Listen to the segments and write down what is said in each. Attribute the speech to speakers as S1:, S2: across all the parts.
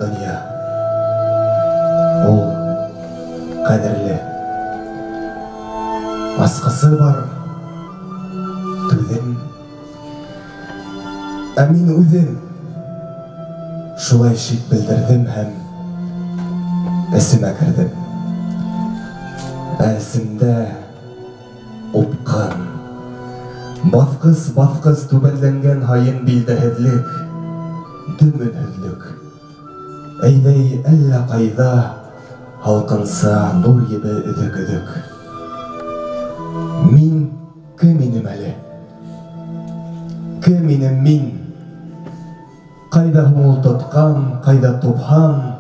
S1: дөнья. Ул кадерле. Басқасы бар түзем. Ә мин үзем шулай шик белдердем һәм эсемә кердем. Әсемдә упкан, баҫҡыс түбәнләнгән һайын билдәһеҙлек, дөмөнһөҙлөк. Әйҙәй әллә ҡайҙа һалҡынса нур ебе өҙөк-өҙөк. Мин кем инем әле? Кем инем мин? Ҡайҙа һуң ул тотҡан, ҡайҙа тупһам?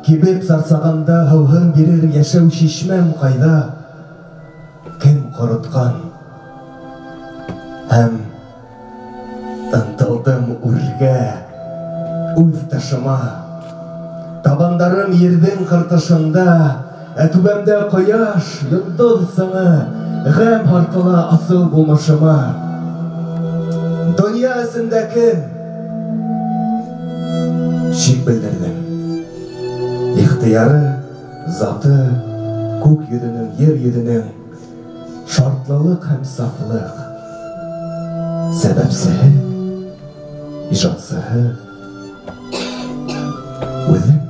S1: Кибеп сарсағанда һыуһын бирер йәшәү шишмәм ҡайҙа? Кем ҡоротҡан? Һәм ынтылдым үргә, үҙ ташыма. Табандарым ерҙең ҡыртышында, ә түбәмдә ҡояш, йондоҙ сыңы, ғәм һартыла асыл булмышыма. Донъя эсендә кем? Шик белдерҙем. Ихтыяры, заты, күк йөҙөнөң, ер йөҙөнөң, шартлылык һәм сафлык. Сәбәпсеһе, ижадсыһы үҙем.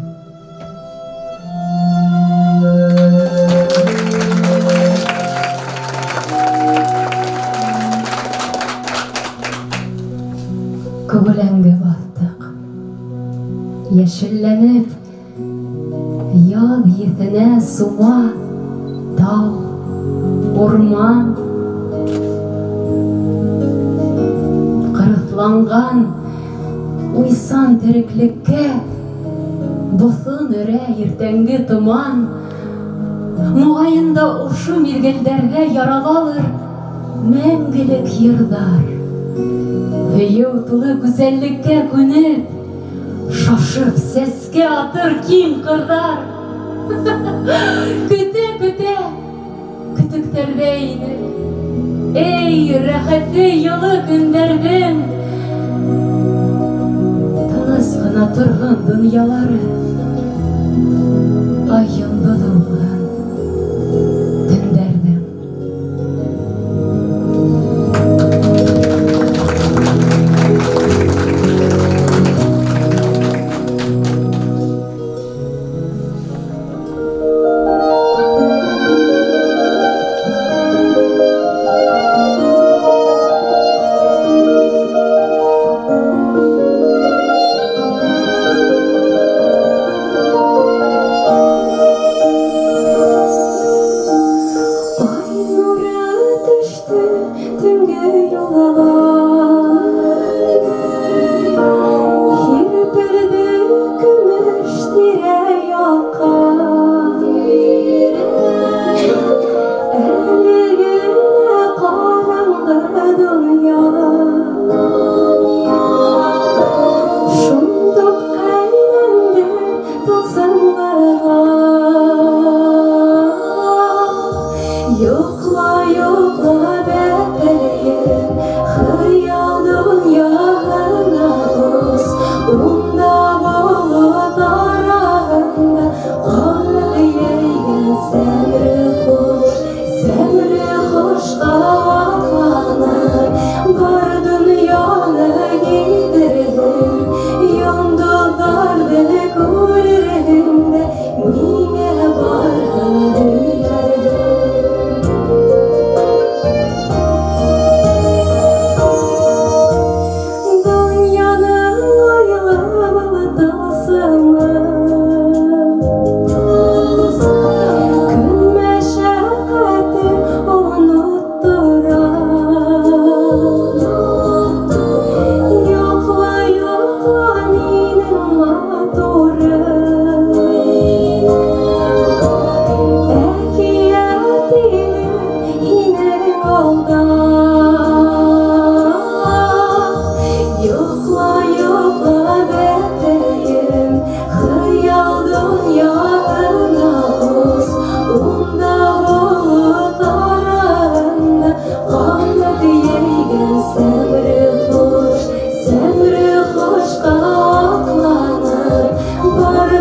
S2: Күбеләнгә баҫтыҡ, йәшелләнеп, яҙ еҫенә сума тау, урман. Ҡырыҫланған уйсан тереклеккә боҫон өрә иртәнге томан. Моғайын да ошо миҙгелдәргә яралалыр мәңгелек йырҙар. Һөйөү тулы гүзәллеккә күнеп, шашып сәскә атыр киң ҡырҙар. Көтә-көтә, көтөктәрҙә инер, эй, рәхәте йылы көндәрҙең. Тыныс ҡына торған донъялары, ай йондоҙ улған төндәрҙең.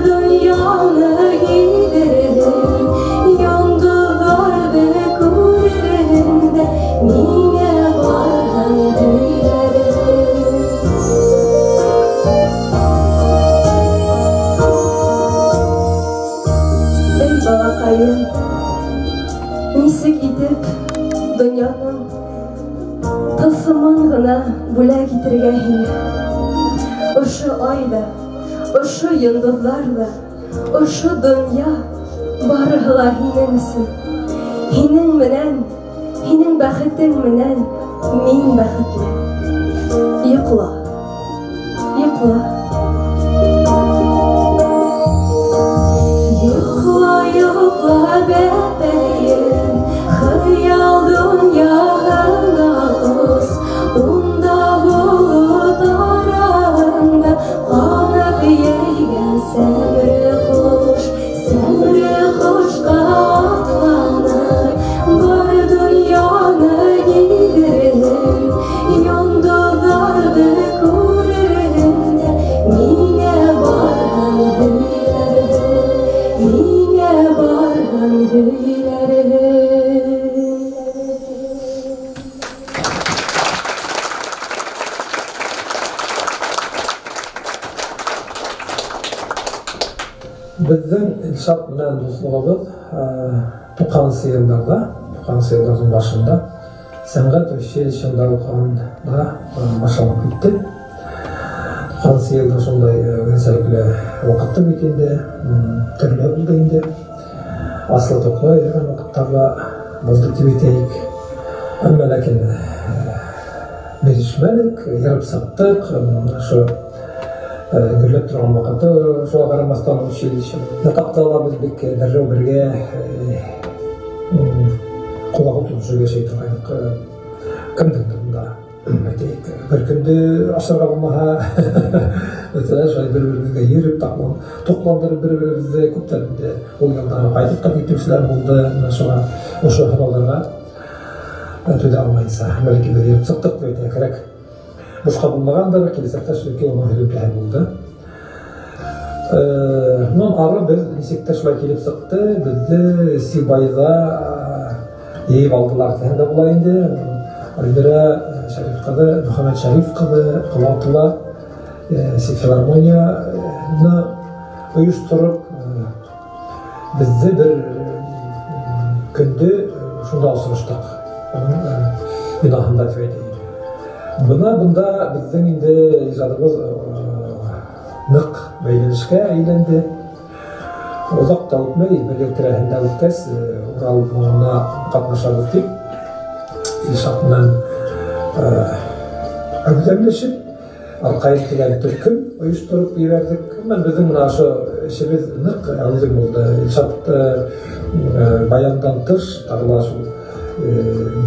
S2: dünyаны giderim, yıldızları görerim de mine varhan höylerim. Ey balakayım, нисек итеп дөньяның тылсымын гына бүләк итәргә һиңа? Ошо айда, ошо йондызларда, ошо дөнья барыһы ла һинең өсөн. Һинең менән, һинең бәхетең менән мин бәхетле. Йокла, йокла. Йокла, йокла бәтәем, хыял дөньяһына ус. Унда булып араңда канып йөргән сәмре хушка атланып, бар дөньяны гидерем, йондызларды күререм дә миңә барган һөйләрем, миңә барган һөйләрем.
S3: Біздің Илшат менен достығыбыз Туқан сыйылдардың башында сәнғат училищесінде оқығанда башланып кетті. Туқан сыйылды сондай өзәкле оқытты бекенде, түрлі болды енді. Асылы тоқлы ерген оқыттарға болды деп етейік. Әмма ләкин берішмәдік, еріп саттық, гүрлеп тұрған уақыты шоға қарамастан училище. Тақтала біз бек дәржау бірге қолағы тұтып жүрге шей тұрғайдық. Кімдің тұрында айтайық. Бір күнді ашырға болмаға бір-бірімізге еріп тоқландырып бір-бірімізді көптәрінде ол елдағы қайтып кетушілер болды. Ошы хабаларға төде алмайынса мәлеке бір еріп сықтық деп айтайық керек. Бушқа болмағандар, келесектер сөйке оның өтіп бәй болды. Мұн ары біз несектер шылай келіп сықты, бізді Сибайда ейіп алдылар тәңді болайынды. Альбира Шариф қады, Мұхаммед Шариф қады, Қылатыла филармонияны ұйыстырып, бізді бір күнді шында ұсырыштық. Оның günahında tüyedi. Bunda bizden indi icadımız nık beylenişke eğlendi. Uzak da ötmey, bir tırahında ötkes, Ural Muğuna katlaşadık deyip, İlşat'la ögüzemleşip, Arkayıp деген türküm uyuşturup verdik. Bizim aşı işimiz nık ağzım oldu. İlşat bayandan tır, tağılaşım.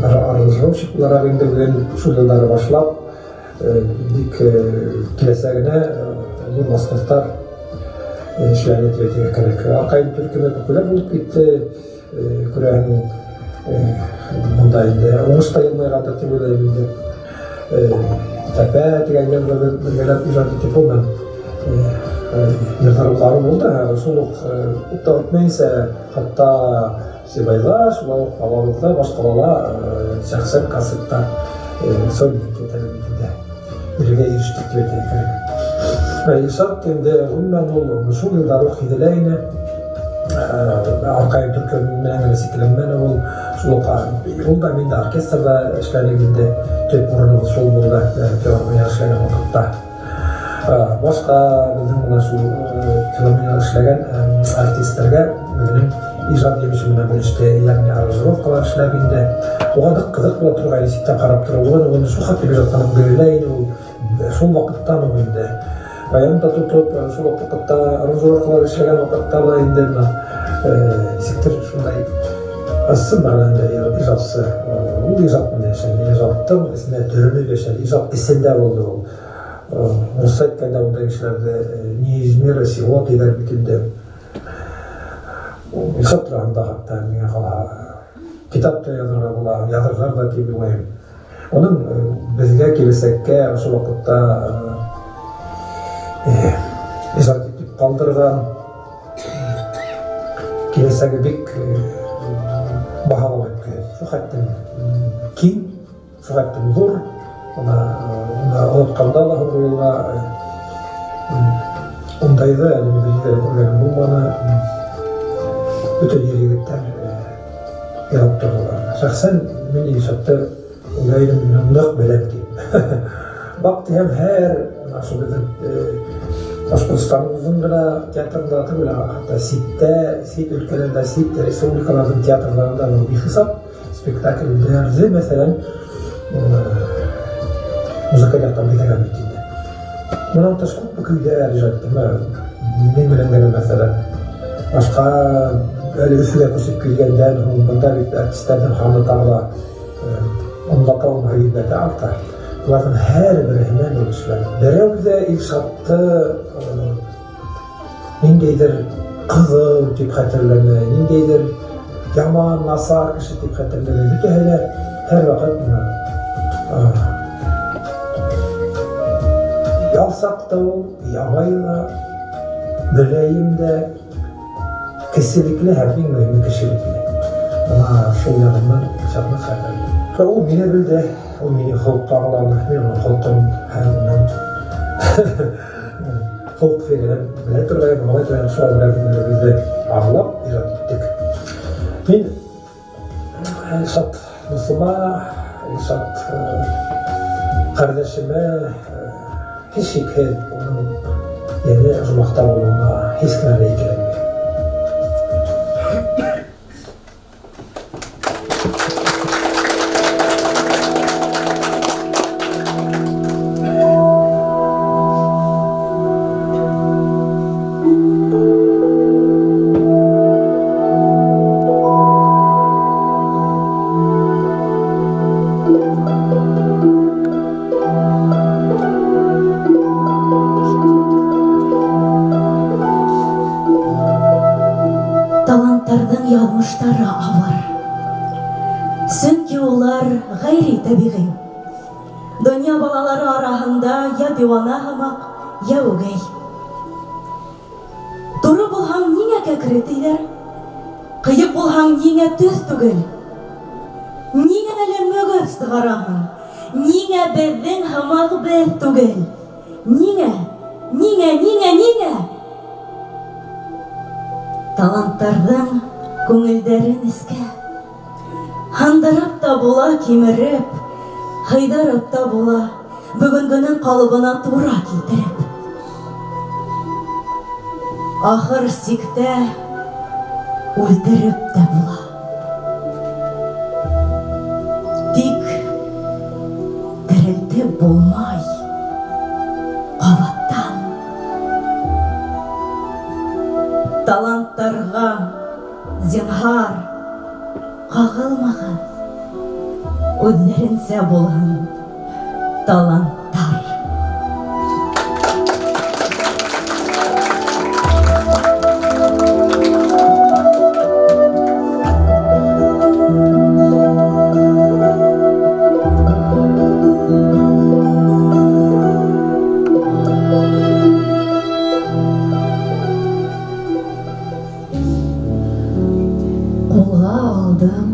S3: Aralışıklara rende bilen şu yılları başlap, dik kilesegine zor masraflar işlerini etmeye gerek. Arkayın Türkiye'de popüler olup gitti. Küreğin bundaydı. Oğuz dayılmayıqanda tebele bildi. Tepe degenler bölgeler icat etip olman. Yertarıqları oldu. Soğuk da ötmeyse hatta Сибайда, шулай қалаларда, башқалала жақсы кәсіпті сөйлеуге тәрбиеледі. Бірге еріштік деп керек. Илшат енді ғұммен ол шул жылдары оқиделейні, Арқайым Түркіменен ресекіліммен ол да менде оркестрда ішләнегенде төп орнымыз шул болды, филармония ішлеген уақытта. Башқа біздің мына шул филармония ішлеген артистерге өзінің ижад емішіміне бөліште, яғни аранжировкалар ішләгенде оған қызық бола тұрғайын сеттен қарап тұрып, оны шул хат деп жатқанын көрелейін, шул вақыттан енді баянда тұтып, шул вақытта аранжировкалар ішлеген вақытта енді сектор шундай ассын бағаланды ижадысы, ол ижадын ижадтың ісіне түріні бешер, ижад ісінде болды ол. Осы айтқанда ондай кішілерді неизмер село дейдер бітілді. Илшат тұрағында қатта менге қала китап та язырға бола, язырғар да кейбір ойым. Оның бізге келесекке осы уақытта ижад етіп калдырган келесеги бик баһалап өткөн. Şu хаттан киң, şu хаттан зур. Ona unutkanda Allah'ın yoluna ondaydı, elimizde görgen bulmanı bütün yerlikler yarap durdular. Şahsen men işatta ulaydım nök belepti. Baktı hem her nasıl bizim Başkırstanımızın da teatrında da böyle hatta sit ülkelerde, sit respublikaların teatrlarında bir hesap spektaküllerde mesela müzikalardan bir devam ettiğinde. Bunun taşkut bu köyde ricaettim. Benim bilen mesela başka öyle üstüne kusip gelgenden, bunda bir artistlerden hanı tağla ondaka hayırda da artar. Bunların her biri hemen oluşlar. Derevde ilşattı nindeydir kızıl tip hatırlarını, nindeydir yaman, nasar kişi tip hatırlarını. Bütün her vakit buna yalsak da o, yavayla, böleyimde kesilikli, her bir mühimi kesilikli. Ama şu yanından çarpmak hatırlı. O beni bildi. O meni halk bağlandı, ben onun halkın halinden halk verilen bile durayım, ama ben şu an bizi ağırlap icat ettik. Ben Esat dostuma, Esat kardeşime hiç şekil onun yeni uzmakta olduğuna hiç kınarı ilgilenmiyor.
S2: Таланттардың язмыштары авыр. Сөнки улар гайри табигый. Дөнья балалары арасында я дивана хамак, я үгәй. Туры булһаң нигә кәкре тиләр? Кыек булһаң нигә төз түгел? Нигә әле мөгез сыгараһың? Нигә беҙҙең хамак беҙ түгел? Нигә? Таланттарҙың күңелдәрен эскә һандырып та була, кимереп, һыйдырып та була, бөгөнгөнөң ҡалыбына тура килтереп. Ахыр сиктә үлтереп тә була. Тик терелтеп булмай ҡабаттан. Таланттарға зинһар ҡағылмағын, үҙҙәренсә булһын таланттар. Қолға алдым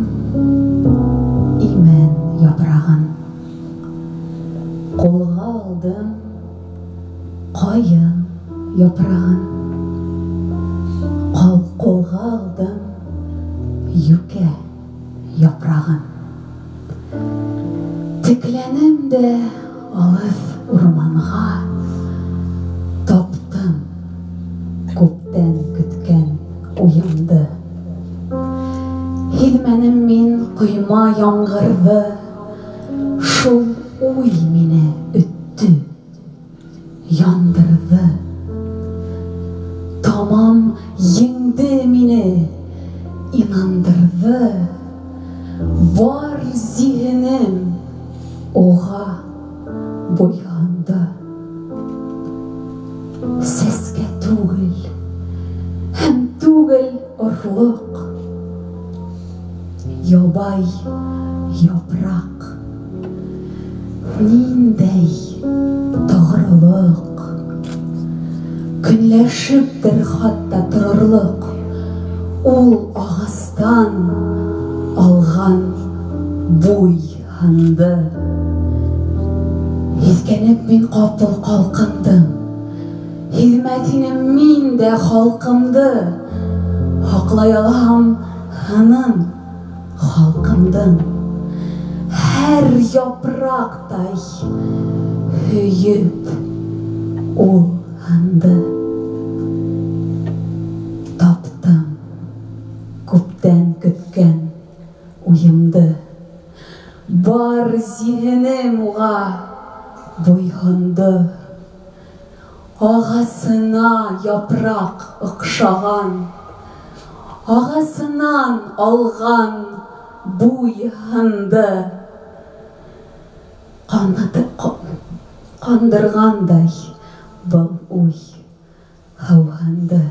S2: имен япрағын, қолға алдым қайын япрағын, қолға алдым юке япрағын. Тікләнем дә алыҫ урманға, таптым күптән көткән уйымды. Һиҙмәнем мин ҡойма яңғырҙы, шул уй мине өттө, яндырҙы. Тамам еңде мине, инандырҙы. Бар зиһенем уға буйғанды. Сәскә түгел, һәм түгел орлоҡ. Ябай япраҡ, ниндәй тоғролоҡ. Көнләр
S4: яшіптір хатта тұрырлық, ол ағастан алған буй ханды. Езгеніп мен қапыл қалқындым, хизметінім мен де халқымды, хақлай алам ханым халқымдың. Her yaprakтай hüyüp ol handı. Taptım көптен kütken uyumdu. Бар zihnim uğa boyhundu. Ağasına yaprak ıkşağan, ağasından algan буйханды. Қандырғандай бұл ой хауғанды.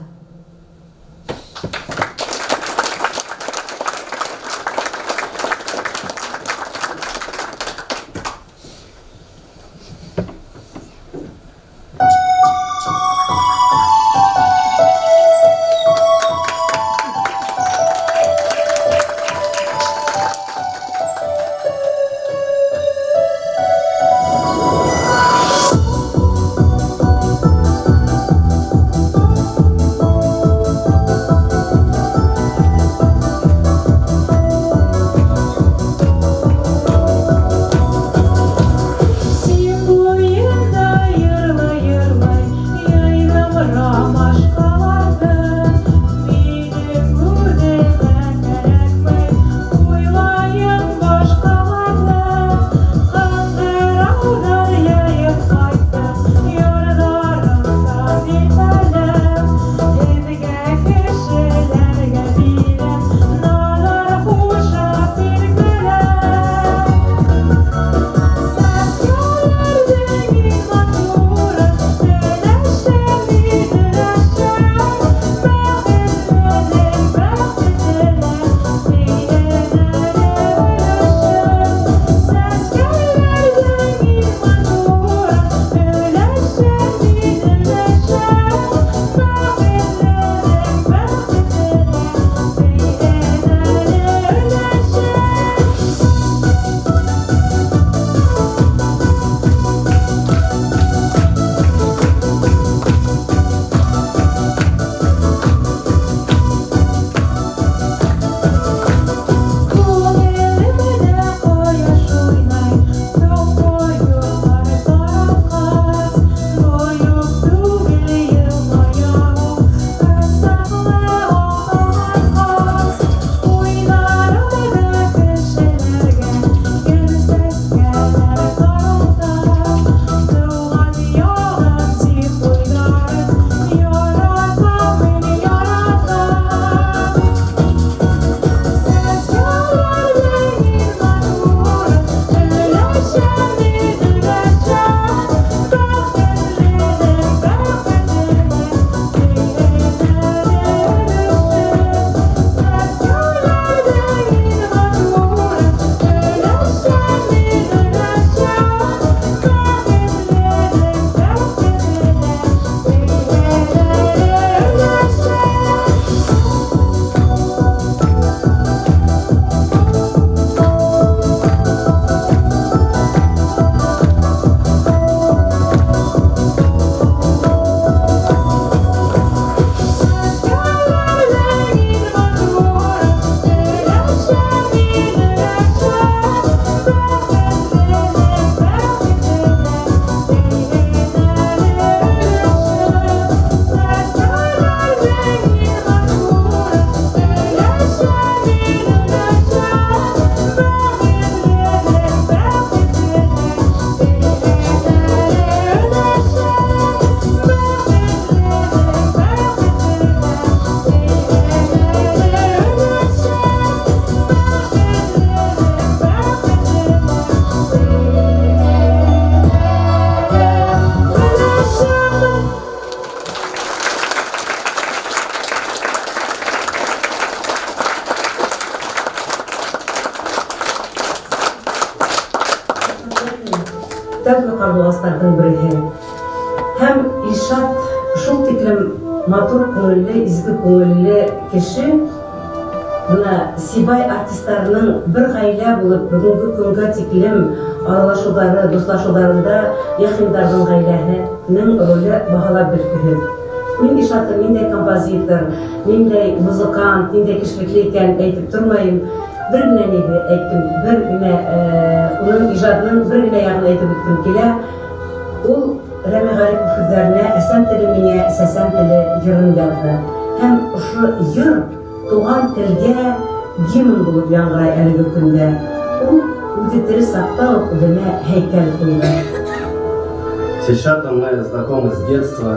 S5: тәүге карлыгастардан береһе. Һәм Илшат шул тиклем матур көңіллі, изгі көңіллі кеше мына Сибай артистларының бір ғайла болып бүгінгі күнге текілім аралашулары, досташуларында яхимдардың ғайләһінің рөлі бағалап білгілі. Мен ишаты, мендей композитор, мендей музыкант, мендей кішілікли екен әйтіп тұрмайым. Bir güne neydi ettim, bir güne onun icadının bir güne yağını etip ettim kile. O Rami Garip üfürlerine esen terimine, sesen tili yırın geldi. Hem şu yır doğan tilge gimn bulup yangıray әлігі күнде. O үдеттері сақталып, ödeme heykel koydu.
S6: С Ильшатом мы знакомы с детства.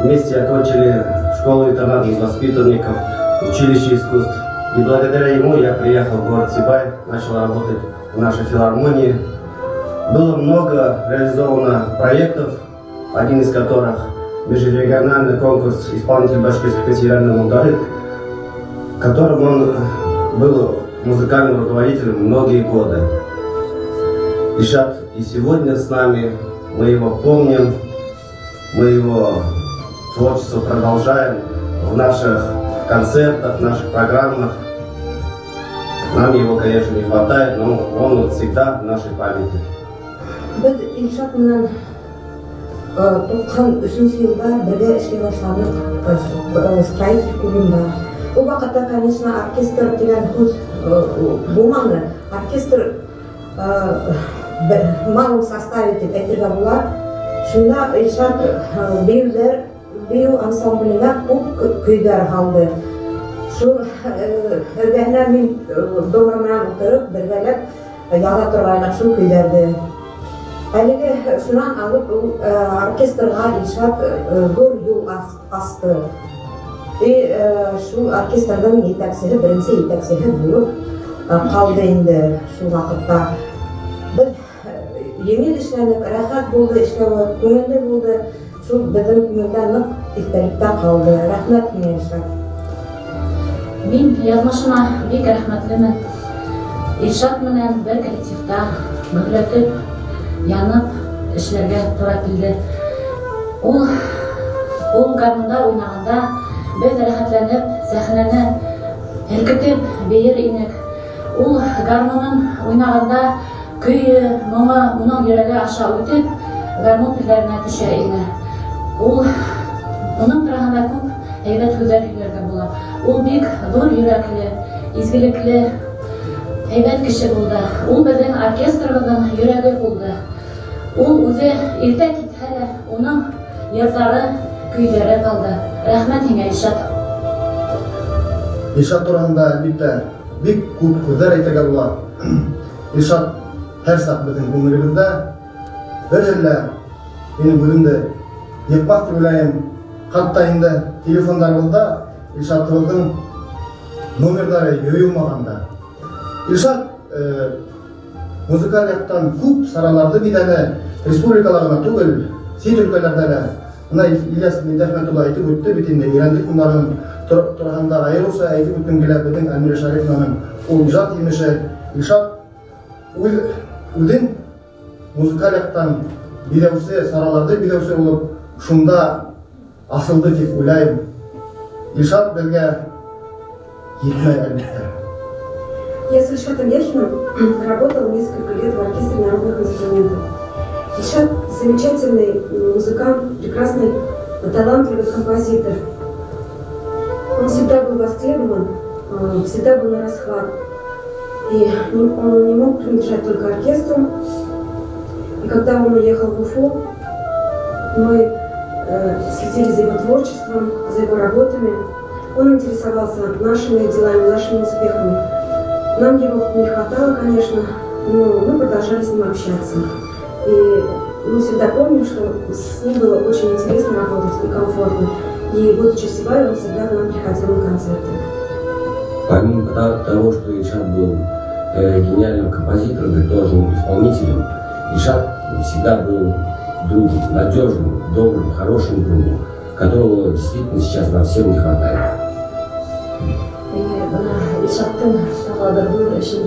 S6: Вместе окончили школу-интернат из воспитанников, училище искусств. И благодаря ему я приехал в город Сибай, начал работать в нашей филармонии. Было много реализовано проектов, один из которых межрегиональный конкурс «Исполнитель башкирских фестивальных мударик», в котором он был музыкальным руководителем многие годы. Ильшат и сегодня с нами, мы его помним, мы его творчество продолжаем в наших концертах, в наших программах. Нам его, конечно, не хватает, но он всегда в нашей памяти.
S5: Biz Ильшат менен 93 yılda birge işe başladık stроитель клубында. O вакытта, конечно, оркестр деген сөз болмады. Оркестр малый составе деп әйтергә була. Шунда Ильшат бию ансамблена күп көйләр алды. Шул эргәһенә мин домра менән утырып, бергәләп яра торгайлык шул көйләрде. Әлеге шунан алып оркестрга Ильшат зур юл асты. Шул оркестрдың етәкчеһе, беренче етәкчеһе булып калды инде шул вакытта. Без еңел эшләнеп, рәхәт булды, эшләү күңелле булды. Шул безнең күңелдә нык истәлектә калды. Рәхмәт миңа Ильшат.
S7: Мин язмышына бик рәхмәтлемен. Ильшат менән бер коллективта бөрләтеп, янып эшләргә туры килде. Ул гармунда уйнаганда без рәхәтләнеп, сәхнәне һелкетеп бейер инек. Ул гармунын уйнаганда көйе, моңы уның йөрәге аша үтеп, гармун телләренә төшә ине. Уның турында күп әйбәт һүзләр һөйләргә була. Ул бик зур йөрәкле, изгелекле, әйбәт кеше булды. Ул безнең оркестрыбызның йөрәге булды. Ул үзе иртә китһә дә, уның йырҙары, көйҙәре калды. Рәхмәт һиңә, Ильшат.
S1: Ильшат тураһында әлбиттә бик күп һүҙҙәр әйтергә була. Ильшат һәр саҡ беҙҙең күңелебеҙҙә. Бер-берҙә минең үҙемде йыҡмаҫ тип уйлайым. Хатта инде телефондарыбыҙҙа Ильшатыбыҙҙың номерҙары йыйылмағанда. Ильшат музыкаль яҡтан күп сараларҙы биҙәне, республикаларына түгел, сит өлкәләрҙә лә. Мына Ильяс Мидәхмәтулла әйтеп үтте бит инде, Ирәндек һунарының тураһында айырыуса әйтеп үткән килә беҙҙең Әлмирә Шәрифованың ул ижад емеше. Ильшат үҙен музыкаль яҡтан биҙәүсе, сараларҙы биҙәүсе булып, шунда асылды тип уйлайым. Ильшат беҙгә етмәй әлбиттә.
S5: Я с Ильшатом Яхиным работал несколько лет в оркестре народных инструментов. Ильшат замечательный музыкант, прекрасный, талантливый композитор. Он всегда был востребован, всегда был на расхват. И он не мог принадлежать только оркестру. И когда он уехал в Уфу, мы следили за его творчеством, за его работами. Он интересовался нашими делами, нашими успехами. Нам его не хватало, конечно, но мы продолжали с ним общаться. И мы всегда помним, что с ним было очень интересно работать и комфортно. И будучи в Сибае, он всегда к нам приходил на концерты.
S6: Помимо того, что Ильшат был гениальным композитором и тоже исполнителем, Ильшат всегда был другом, надежным, добрым, хорошим другом, которого действительно сейчас нам всем не хватает.
S7: Ильшаттың тағадырдың үшін,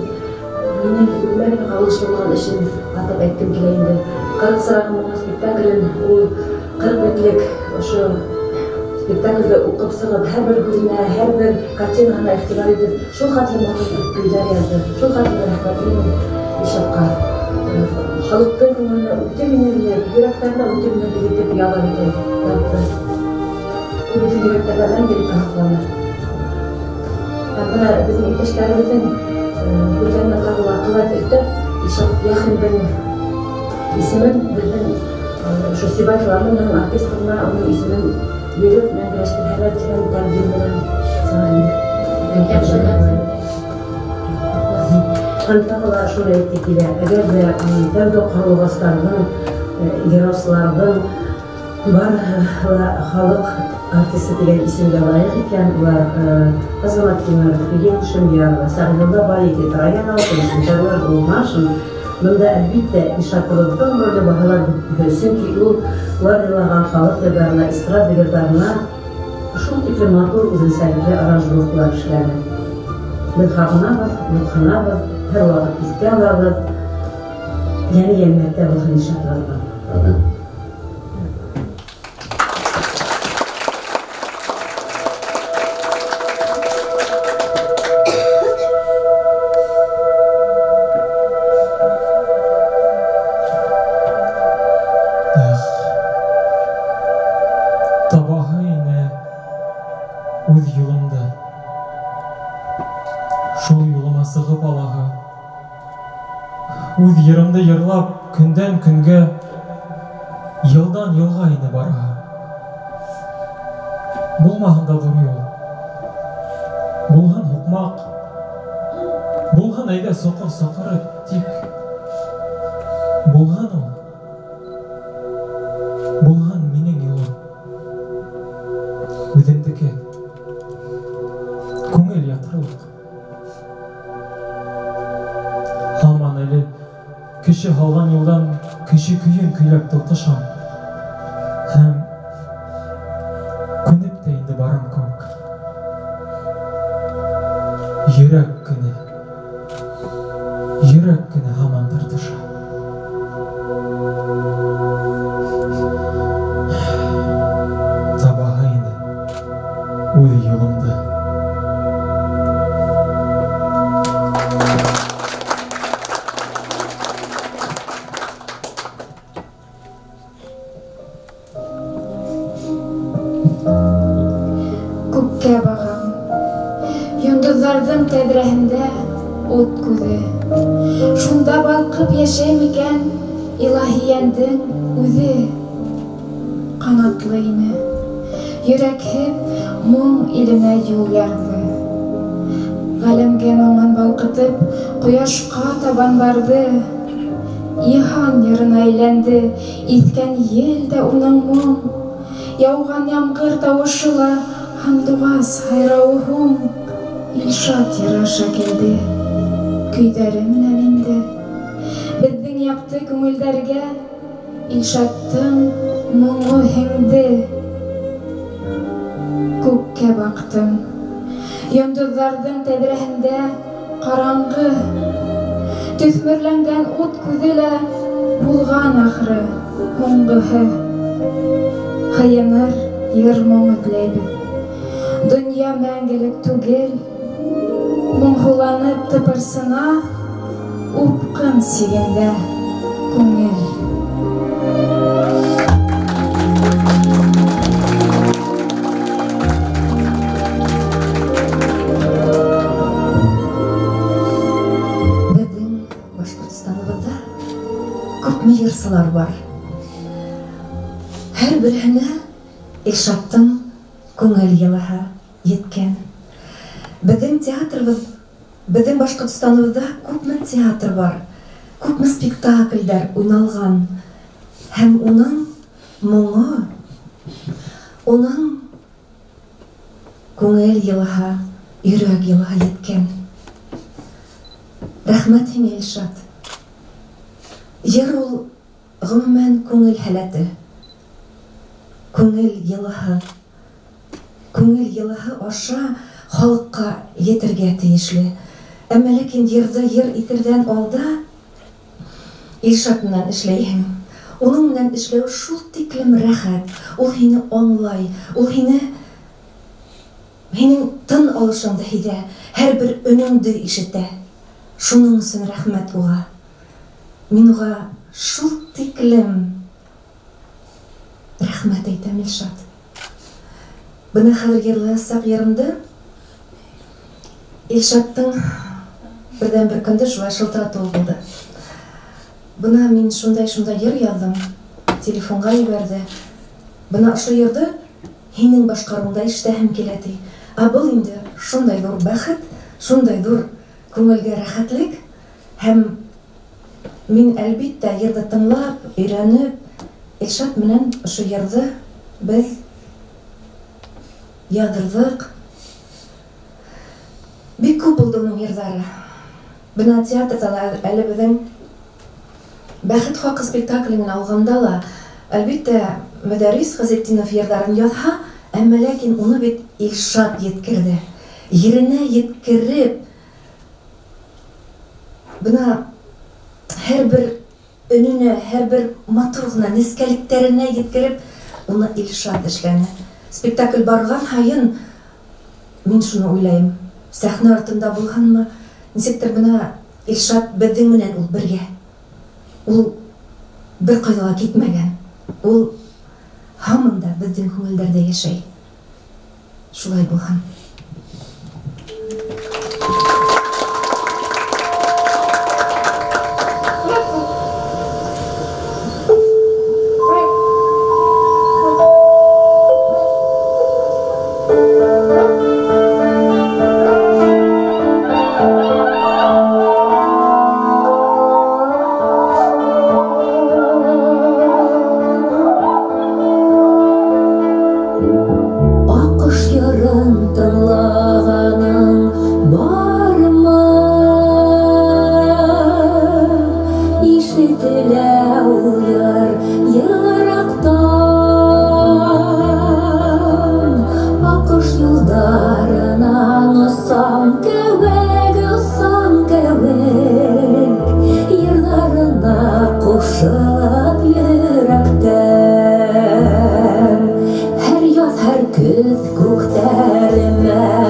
S7: менің өмірге қалышылған үшін атап әйткім келейінді. Қырық сырағым спектаклін, ол 40 бетлік спектакльдә укып сығып, һәр бер күренә, һәр бер картинаһына игътибар итеп, шул хәтле матур көйләр язды. Шул хәтле рәхмәтле Илшатка. Халыктың күңеленә үтә минерлек, йөрәкләренә үтә минерлек итеп ялгар итте. Күбесе йөрәкләрдән килеп һакланыр. Бына безнең иптәшләребезнең күргәннән кабул кылат өстәп, Илшат Яхинның исемен безнең şu Sibel Филармонияның оркестрына оның исемен беріп, мәңгеләшкән һәләт дигән тәкъдим белән саһаен. Антагыла шулай әйтте килә, әгәр дә тәүге карлыгастарның, геросларның барыһы халык артисты дигән исемгә лайык икән, улар Азамат Кимәров, Филин Шемьярова, Сәгъдулла Баликов, Раян Алтын, Җарлар Булмашин. Бunda әлбиттә Илшатыбыздың роле баһалар сөнки ул уйлаған халык җырларына, эстрада җырларына шул тиклем матур үзенчәлекле аранжировкалар эшләгән. Без хакынабыз, һәр вакыт искә алабыз. Яңа җәмгыятьтә булган Илшатларга.
S8: Үз йырымды йырлап, көндән көнгә, йылдан йылга ине бара. Булмаһын да ҙур юл. Булһын һуҡмаҡ, булһын әйҙә соҡор-соҡоры, тик булһын ул. Булһын минең юлым. Үҙемдеке. Күңел ятырлыҡ. Һаман әле кеше һалған юлдан кеше көйөн көйләп тылтышам. Һәм күнеп тә инде барам кеүек. Йөрәк кенә һаман тартыша. Табаһы ине үҙ юлымды.
S9: Күккә бағам, йондоҙҙарҙың тәҙрәһендә ут күҙе. Шунда балҡып йәшәй микән илаһиәндең үҙе. Ҡанатлы ине, йөрәкһеҙ моң иленә юл ярҙы. Ғаләмгә моңон балҡытып, ҡояшҡа табан барды. Йыһан йырына әйләнде, иҫкән ел дә уның моң. Яуған ямғыр тауышы ла һандуғас һайрауы һуң. Илшат йыраша килде, көйҙәре менән инде. Беҙҙең яҡты күңелдәргә Илшаттың моңо һеңде. Күккә баҡтым, йондоҙҙарҙың тәҙрәһендә ҡараңғы. Төҫмөрләнгән ут күҙе лә булған ахры һуңғыһы. Һыйыныр йыр моң эҙләйбеҙ. Донъя мәңгелек түгел, моңһоуланып тыпырсына, упҡын сигендә күңел.
S2: Беҙҙең Башҡортостаныбыҙҙа күпме йырсылар бар. Һәр береһенә Илшаттың күңел йылыһы еткән. Беҙҙең театрыбыҙ, беҙҙең Башҡортостаныбыҙҙа күпме театр бар, күпме спектаклдәр уйналған. Һәм уның моңо, уның күңел йылыһы, йөрәк йылыһы еткән. Рәхмәт һиңә, Илшат. Йыр ул ғөмүмән күңел һәләте. Күңел йылыһы. Күңел йылыһы аша халыҡҡа етергә тейешле. Әммә ләкин йырҙы йыр итергән алда Илшат менән эшләйһең. Уның менән эшләү шул тиклем рәхәт. Ул һине аңлай, ул һине Һинең тын алышыңды һиҙә, һәр бер өнөңдө ишетә. Шуның өсөн рәхмәт уға. Мин уға шул тиклем рәхмәт әйтәм, Илшат. Бына хәҙер йырлаясаҡ йырымды Илшаттың берҙән бер көндө шулай шылтыратыуы булды. Бына мин шундай йыр яҙҙым, телефонға ебәрҙе. Бына ошо йырҙы һинең башҡарыуыңда ишетәһем килә ти. Был инде шундай ҙур бәхет, шундай ҙур күңелгә рәхәтлек. Һәм мин әлбиттә йырҙы тыңлап, өйрәнеп, Илшат менән ошо йырҙы беҙ яҙырҙыҡ. Бик күп булды уның йырҙары. Бына театрҙа ла әле беҙҙең Бәхет хаҡы спектакленен алғанда ла, әлбиттә, Мөдәррис Ғизетдинов йырҙарын яҙһа, әммә ләкин уны бит Илшат еткерҙе. Еренә еткереп, бына һәр бер өнөнә, һәр бер матурлығына, нескәлектәренә еткереп, уны Илшат эшләне. Спектакль барған һайын мин шуны уйлайым. Сәхнә артында булғанмы, нисектер бына Илшат беҙҙең менән ул бергә. Ул бер ҡайҙа китмәгән. Ул һаман да беҙҙең күңелдәрҙә йәшәй. Шулай булһын.
S4: Күктәремә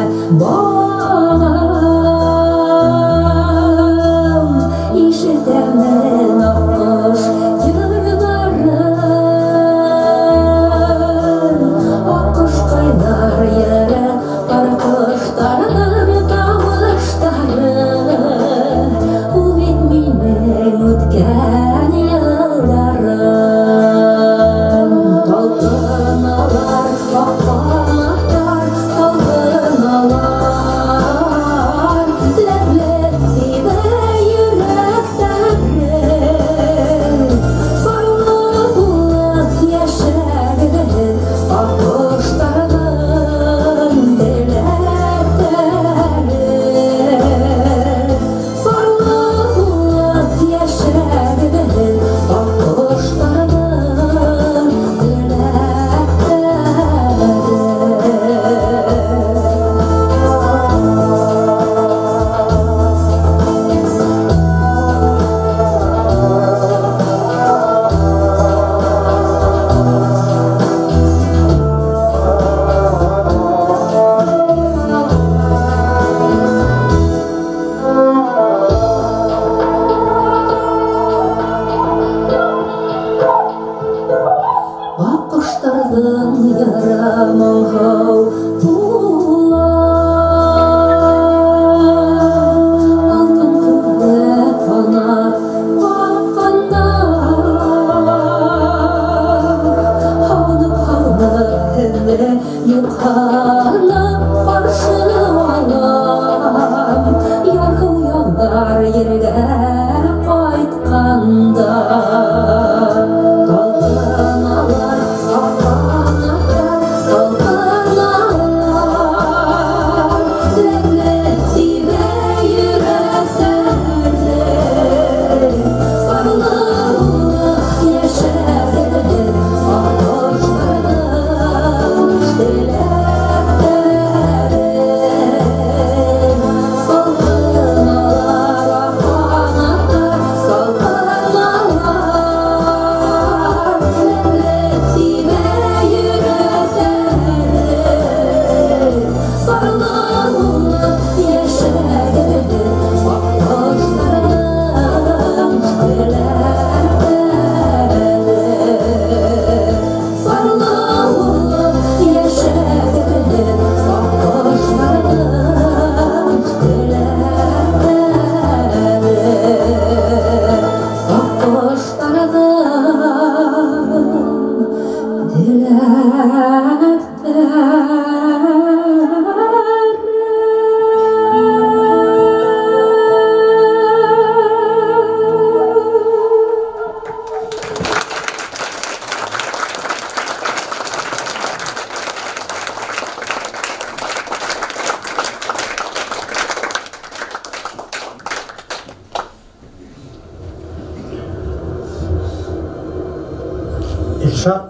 S10: Илшат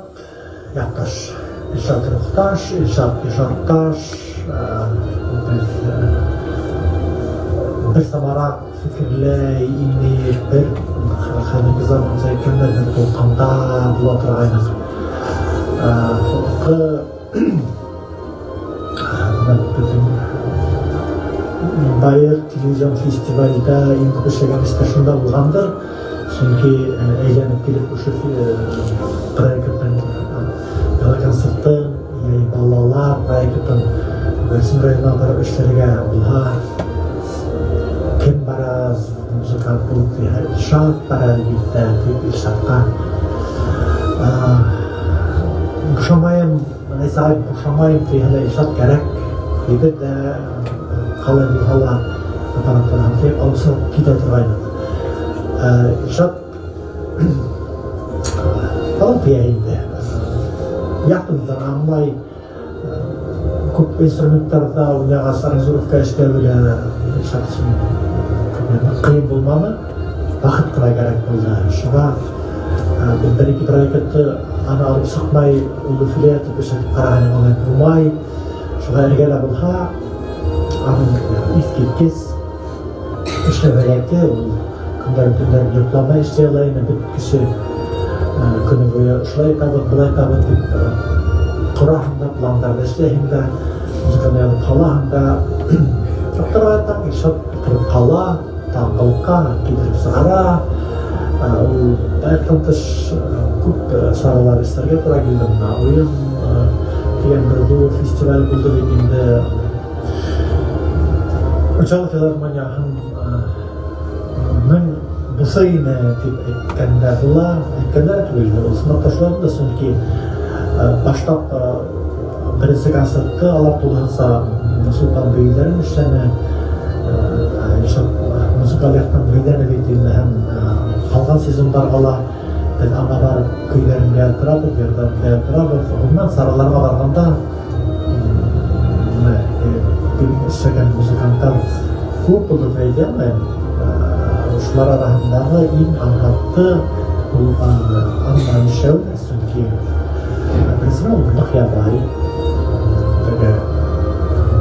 S10: якташ, Илшат рухташ, Илшат ижадташ, bir samarak fikirle ini bir hangi zaman saya kena bertolkanda buat terayana ke bayar televizyon festivalida ilk başlayan istasyonda bulgandır çünkü eğlenip gelip şu proyektden konsertten balalar proyektden Bersin rayına barıp işlerine bulha kim baraz muzikant bulup İlşat baraz bitti İlşat'a Boşamayım, neyse boşamayım diye İlşat gerek dedi de kalan bir hala taraftan hamleyip alıpsa gide duraydı İlşat kalan piyahinde yakınızdan anlay көп инструменттарда уняга аранжировка иштебеле шартсын кыйын болмады бакыт кына керек болду ушуга бир эки проектти аны алып чыкмай улуфилетип ишетип караган болот булмай ушуга эргеле булса анын искиткес иштебелекти күндөр жокламай иштей алайын бир киши күнү бою ушулай табыт булай табыт деп Kurahında, planlarda işleyinde, müzikal kalahında, doktorlardan İlşat oturup kala, tağlıkka, giderip sağara, o bayaktan dış küp sağralar isterge tura geldim. Oyun diyen bir bu festival buldu dediğinde Uçalı Filarmoniyanın bu sayını etkende bular, etkende etkilendi. O sınavtaşlarında çünkü başlap birinci konsertті алар тулганса Нұрсұлтан бейлерін ішіне музыкал яқтан бейлеріне бейтінде һәм қалған сезондарғала біз аңа барып көйлерін бәйттірабыз, берден бәйттірабыз. Ондан сараларға барғанда білін ішеген музыканттар көп болды бейді алмайым. Ушылар арасындағы ең аңғатты болған аңған шәу сүнке Mesela untuk ya baik, juga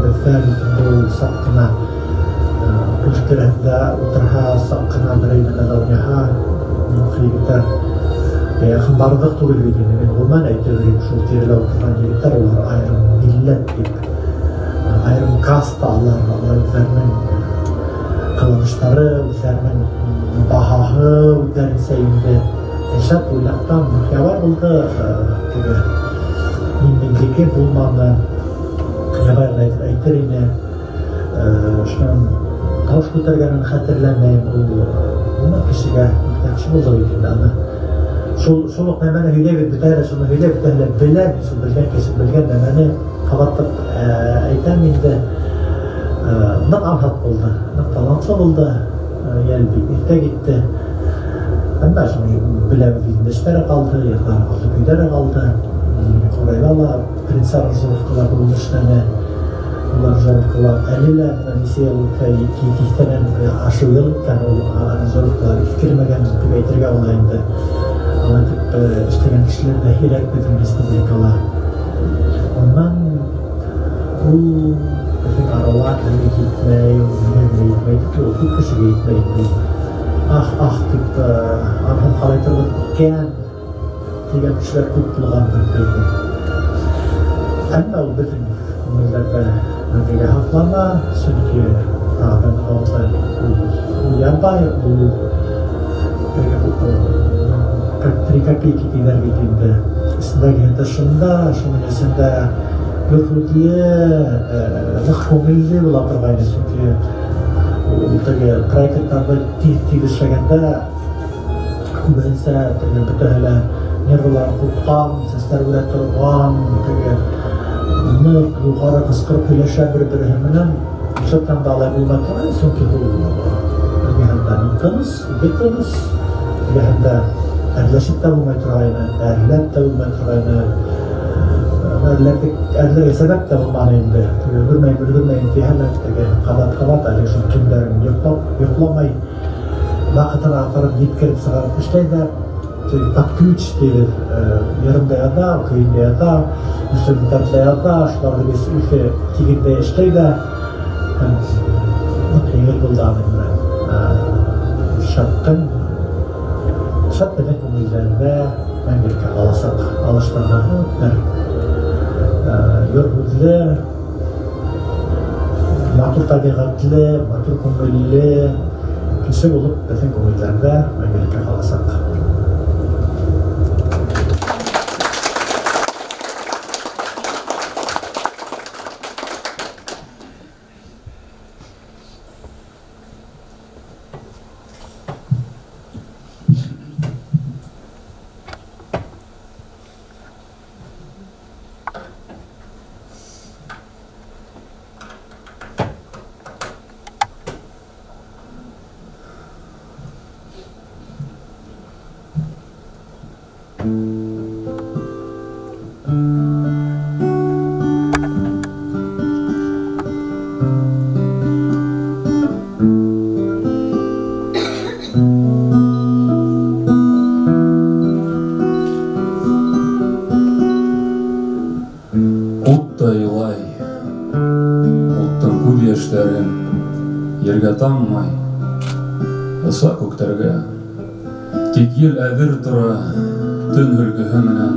S10: besar itu sakna, perkiraan dah utarha sakna dari negara ha, mungkin kita ya kembardak tu lebih ini, memang itu dari sultir laut kita ular air millet itu, air kasta Allah berfirman, kalau mustara berfirman bahaha dan sehingga Eşat uylaktan muhyavar oldu Mindindeki bulmanda Yabayla aytır yine Şunun Tavuş kutarganın hatırlanmayın Buna kişiga muhtakçı buldu etkinde Şoluk nemeni hüyle bitbitayla şunu hüyle bitbitayla bilen Şu bilgen kesip bilgen nemeni Kavattık aytan minde Nık anhat buldu Nık talantlı buldu Yel bitmekte gitti Ama şimdi bilemediğinde işlere kaldı, yaklar kaldı, köylere kaldı. Korayla Prince Aranjировкалар bulmuşlarına, bunlar aranjировкалар eliler, nesiyelikte yetihtenen aşıyılıkken o aranjировкалар fikirmegen büyütürge olayında. Ama işleyen kişiler de hiler bütün respublikalar. Ondan bu bütün aralar gitmeyi, gitmeyi, bu kişi gitmeyi. Tip arham kalaytır bıkken degan kişiler көп bulgan bildi. Ama o bütün bunlarda netice haflama çünkü taban altı yapay bu katrikaki kitler gittiğinde istediği taşında şunun içinde lütfediye nakkomilli bulatırgaydı çünkü Ultagi proyektlarda tiyilishganda ko'pincha bittalar nervlar qo'rqqan, seslar bo'lib turgan, uni yuqori qisqirib kuylashar bir-biri bilan o'shadan bog'lab bo'lmoqda, chunki bu yahudlarimiz, bitimiz, yahudda aralashib bo'lmay turgani, aralab bo'lmay turgani, erlerge sebep de bulmanı indi. Bilgürmeyin diyelerdi. Kabat ali şu kimlerin yoklamayı vakıtını aktarıp yetkirip sığarıp işleydi. Paküç diye yarımdayada, köyündeyada, üstünlüklerleyada, şularda biz ülke tiginde işleyde mutluyum buldanım ben. Şat demek umuylarında ben bir alasak, alıştırma yorguzlu, matur tabiatlı, matur kumullu kişi olup bizim umuylarında ben bir alasak.
S11: Tanımay, ısa көктәргә, тик ел әҙер тора, төн һөлгөһө менән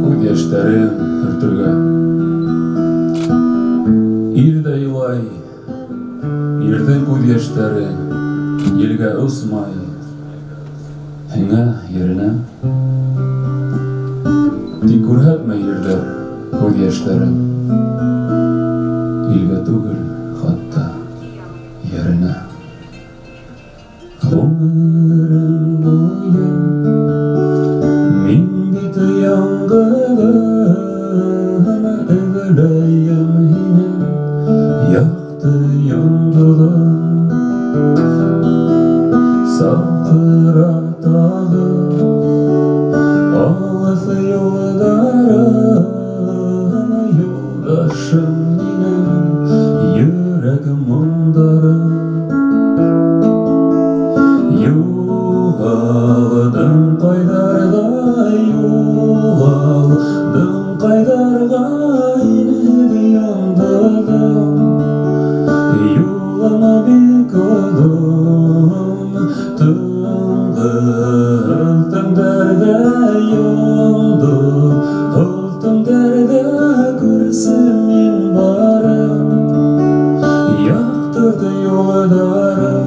S11: күҙ йәштәрен һөртөргә. Ир ҙә илай, ирҙең күҙ йәштәре елгә осмай, һиңә еренә. Тик күрһәтмә ирҙәр күҙ йәштәрен, илгә түгел, хатта yerine. Ömrüm boyu min bit yangılarına övüleyim yine yaktı yandılar. Sakıra dağı ağası yollara yoldaşım yine yüreğim ondara. Yuğaldım qaydarga, yuğaldım qaydarga, inedi yandadım. Yuğlama bir kodum, tüngültüm derde yandım. Oltum derde kürsümün barım, yaktırdı yoldarım.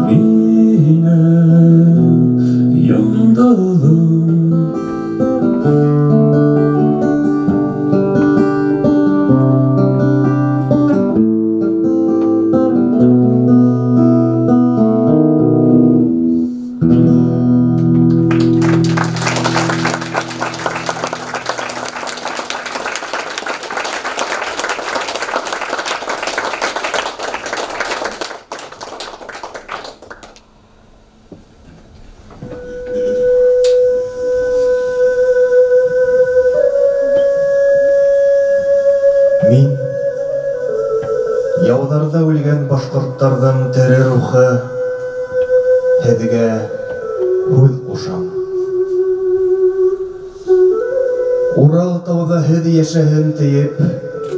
S11: Yine
S1: Мин яударда үлгән башкорттардан тере рухы һеҙгә һүҙ ҡушам. Урал тауҙа һеҙ йәшәһен тейеп,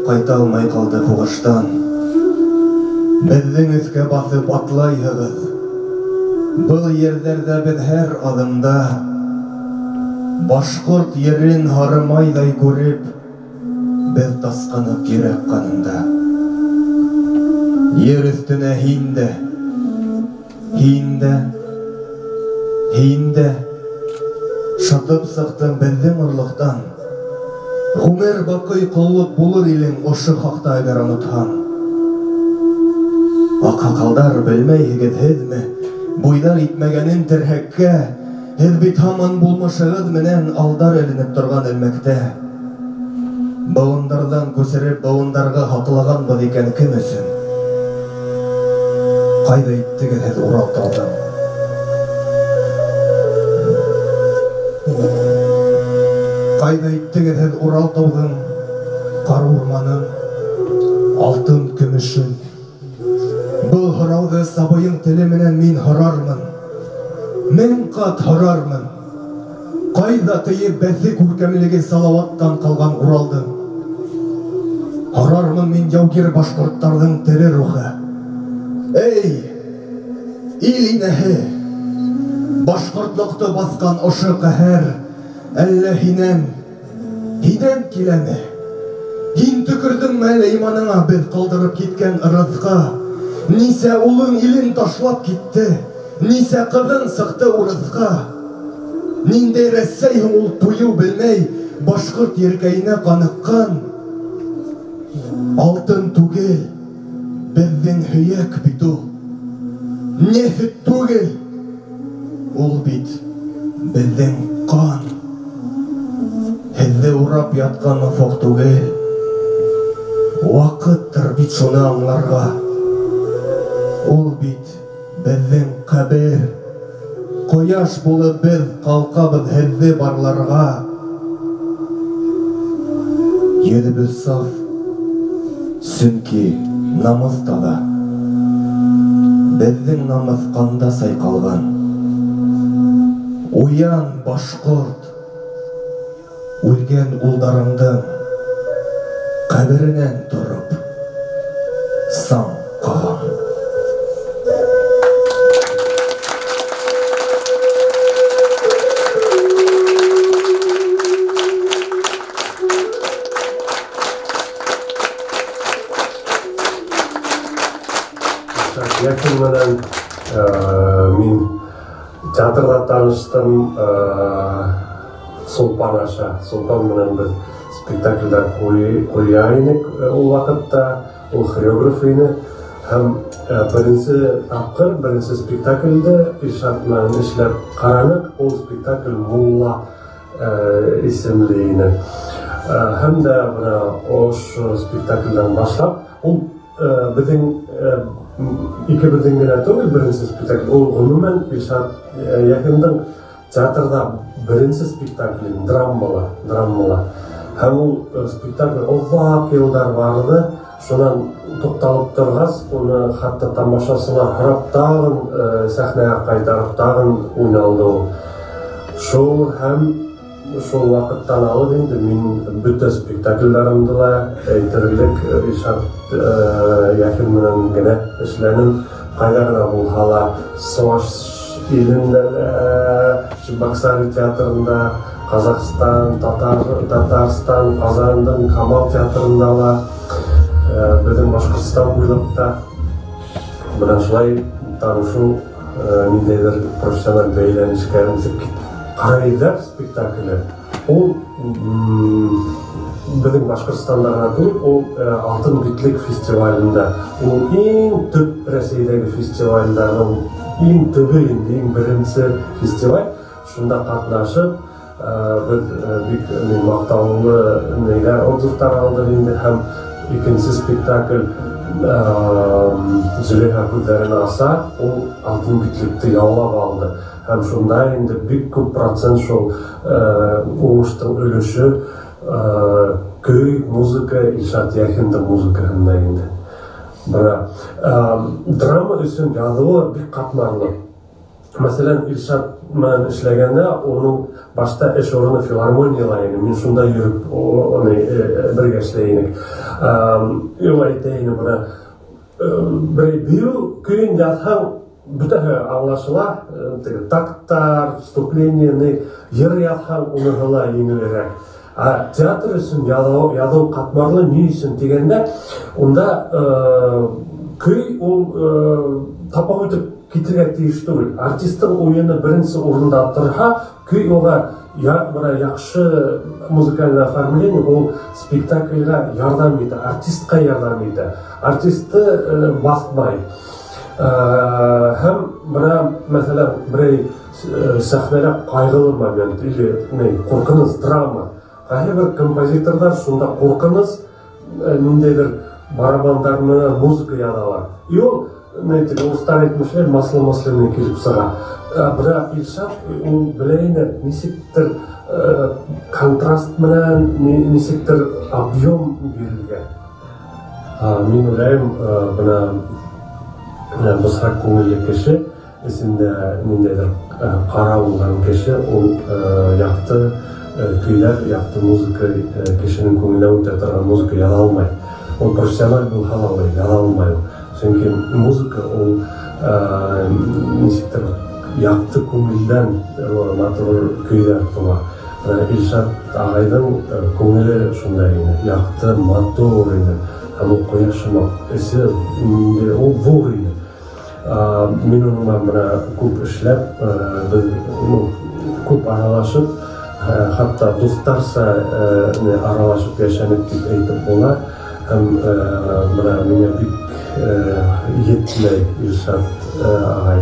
S1: ҡайта алмай ҡалды һуғыштан. Беҙҙең өҫкә баҫып атлайһығыҙ. Был ерҙәрҙә беҙ һәр аҙымда башҡорт ерен һарымайҙай күреп, беҙ тасҡанып йөрәк ҡанында. Ер өҫтөнә һин дә шатып сыҡтың беҙҙең орлоҡтан. Ғүмер баҡый ҡоллоҡ булыр илең ошо хаҡта әгәр онотһаң. Аҡһаҡалдар, белмәйһегеҙ һеҙме, буйҙар итмәгәнен терһәккә, һеҙ бит һаман булмышығыҙ менән алдар эленеп торған элмәктә. Быуындарҙан күсереп быуындарға һаҡлағанбыҙ икән кем өсөн? Ҡайҙа иттегеҙ һеҙ Урал тауҙан? Ҡайҙа иттегеҙ һеҙ Урал тауҙың ҡар урманын, алтын көмөшөн? Был һорауҙы сабыйың теле менән мин һорармын. 1000 ҡат һорармын. Ҡайҙа тейеп бәҫе күркәмлеге Салауаттан ҡалған Уралдың? Һорармын мин яугир башҡорттарҙың тере рухы. Эй, ил инәһе, башҡортлоҡто баҫҡан ошо ҡәһәр, әллә һинән киләме? Һин төкөрҙөңмө әле иманыңа беҙ ҡалдырып киткән ырыҫҡа? Нисә улың илен ташлап китте, нисә ҡыҙың сыҡты урыҫҡа? Ниндәй рәсәйһең ул туйыу белмәй, башҡорт еркәйенә ҡаныҡҡан? Алтын түгел, беҙҙең һөйәк бит ул. Нефт түгел, ул бит беҙҙең ҡан. Һеҙҙе урап ятҡан офоҡ түгел. Ваҡыттыр бит шуны аңларға. Ул бит беҙҙең ҡәбер. Ҡояш булып беҙ ҡалҡабыҙ һеҙҙе барларға. Йөҙөбөҙ саф, сөнки намыҫ таҙа. Беҙҙең намыҫ ҡанда сайҡалған. Уян, башҡорт, үлгән улдарыңдың ҡәберенән тороп саң ҡаған.
S12: Якын менән мин театрда таныштым. Солпан аша. Солпан менән беҙ спектакльдәр ҡуя инек ул ваҡытта. Ул хореограф ине. Һәм беренсе тапҡыр, беренсе спектакльде Илшат менән эшләп ҡараныҡ. Ул спектакль Мулла исемле ине. Һәм дә ошо спектакльдән башлап, ул беҙҙең икебеҙҙең генә түгел беренсе спектакль. Ул ғөмүмән Илшат Яхиндың театрда беренсе спектакль, драммала. Һәм ул спектакль оҙаҡ йылдар барҙы. Шунан туҡталып торғас, уны хатта тамашасына һорап тағын сәхнәгә ҡайтарып тағын уйналды ул. Шул һәм шул ваҡыттан алып инде мин бөтә спектакльдарымды ла әйтерлек Илшат Яхин менән генә эшләнем. Ҡайҙа ғына булһа ла, Сыуаш илендә, Чебоксары театрында, Ҡаҙағстан, Татарстан, Ҡазандың Камал театрында ла, беҙҙең Башҡортостан буйлап та менән шулай танышыу, ниндәйҙер профессиональ бәйләнешкә ҡарайҙар спектакле. Ул беҙҙең Башҡортостанда ғына түгел, ул Алтын битлек фестивалендә. Ул иң төп Рәсәйҙәге фестивалдәрҙең иң төбө инде, иң беренсе фестиваль. Шунда ҡатнашып, беҙ бик маҡтаулы отзывтар алдыҡ инде. Һәм икенсе спектакль Зөләйха күҙҙәрен аса, ул Алтын битлекте яулап алды. Һәм шунда инде бик күп процент шул уңыштың өлөшө köy muzika Ilşat Yakin'de muzikasında indi. Bana drama üçün yazılı bir katmarlı. Mesela İlşat men işlegende onun başta eş orunu filarmoniyalayını, min şunda yürüp onu birge işleyini. Yol aytayını bana biyu köyün yazhan bütün anlaşıla taktar, vstupleniyeni yer yazhan onu hala yenilerek. Teatr üçün yazılı katmarlı ne üçün degende onda köy ol tapa ötüp Kitirge teyişti ol. Artistin oyunu birinci orunda attırha, köy oğa yakşı muzikal оформление ol spektaklga yardam еді, artistқа yardam еді. Artisti basmay. Hem mesela bir sahnada kaygılı moment, или korkunuz drama. Қайы bir композитордар şunda korkunuz nindeydir barabandarını muzika yadalar. И ол Устар айтмышлар маслы-масляны келіп сыға. Бірақ Илшат білейіні несектір контраст менен, несектір объем берілген. Мен ойлаймын, бысырақ көңілі кеші, есінде мендегі қара болған кеші, ол яқты көйлер, яқты музыка кешінің көңілі өте тұрған музыка яда алмайды. Ол профессионал бұл халалы, яда алмайды. Çünkü muzika o nesidir yaktı көңілден натур көйлер тула. İlşat ağaydan көңілі şunday еді, yaktı мотор еді, ama koyaşımak esi o vur еді. Men onunla көп işlep, көп aralaşıp, hatta dostlarsa aralaşıp yaşanıp deyip aytip olar. Hem mene bir yetmey İlşat ağay.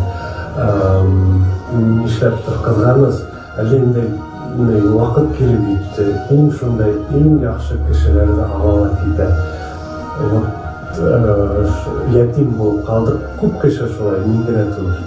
S12: Nişleptir kızganız, әлемде вакыт келіп етті, ең шундай, ең яқшы кішілерді алала дейді. Ятим болып қалдық, көп кіші шолай, менден әтілір.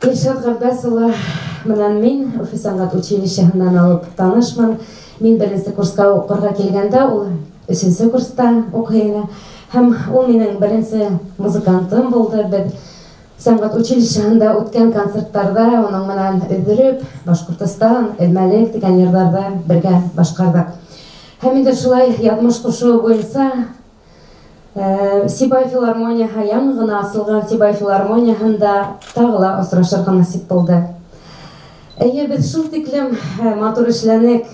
S13: Илшат Габбасұлы менән мин Уфа сәнгать училищеһыннан алып танышмын. Мин беренче курска укырга килгәндә, ул 3нче курста укый иде. Һәм ул минең беренче музыкантым булды. Без сәнгать училищеһында үткән концертларда уның менән өҙөрөп, Башҡортостан, Элмәлек дигән йырҙарҙа бергә башҡарҙык. Һәм инде шулай яҙмыш ҡушыуы буйынса Сибай филармонияһы, яңы ғына асылған Сибай филармонияһында тағы ла осрашырға насип булды. Әйе, без шул тиклем матур эшләнек.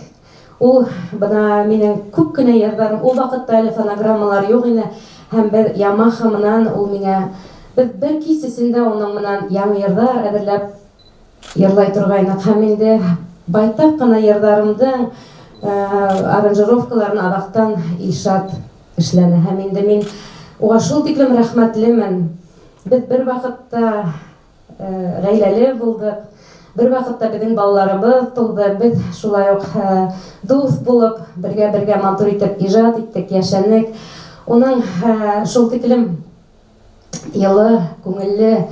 S13: Ул бына минең күп кенә йырҙарым, ул ваҡытта әле фонограммалар юҡ ине, һәм бер Ямаха менән ул миңә бер кис эсендә уның менән яңы йырҙар әҙерләп йырлай торғайныҡ. Һәм инде байтаҡ ҡына йырҙарымдың аранжировкаларын аҙаҡтан Илшат эшләне. Һәм инде мин уға шул тиклем рәхмәтлемен. Без бер ваҡытта ғаиләле булдыҡ. Бер ваҡытта беҙҙең балаларыбыҙ тыуҙы. Беҙ шулай уҡ дуҫ булып, бергә матур итеп ижад иттек, йәшәнек. Уның шул тиклем йылы, күңелле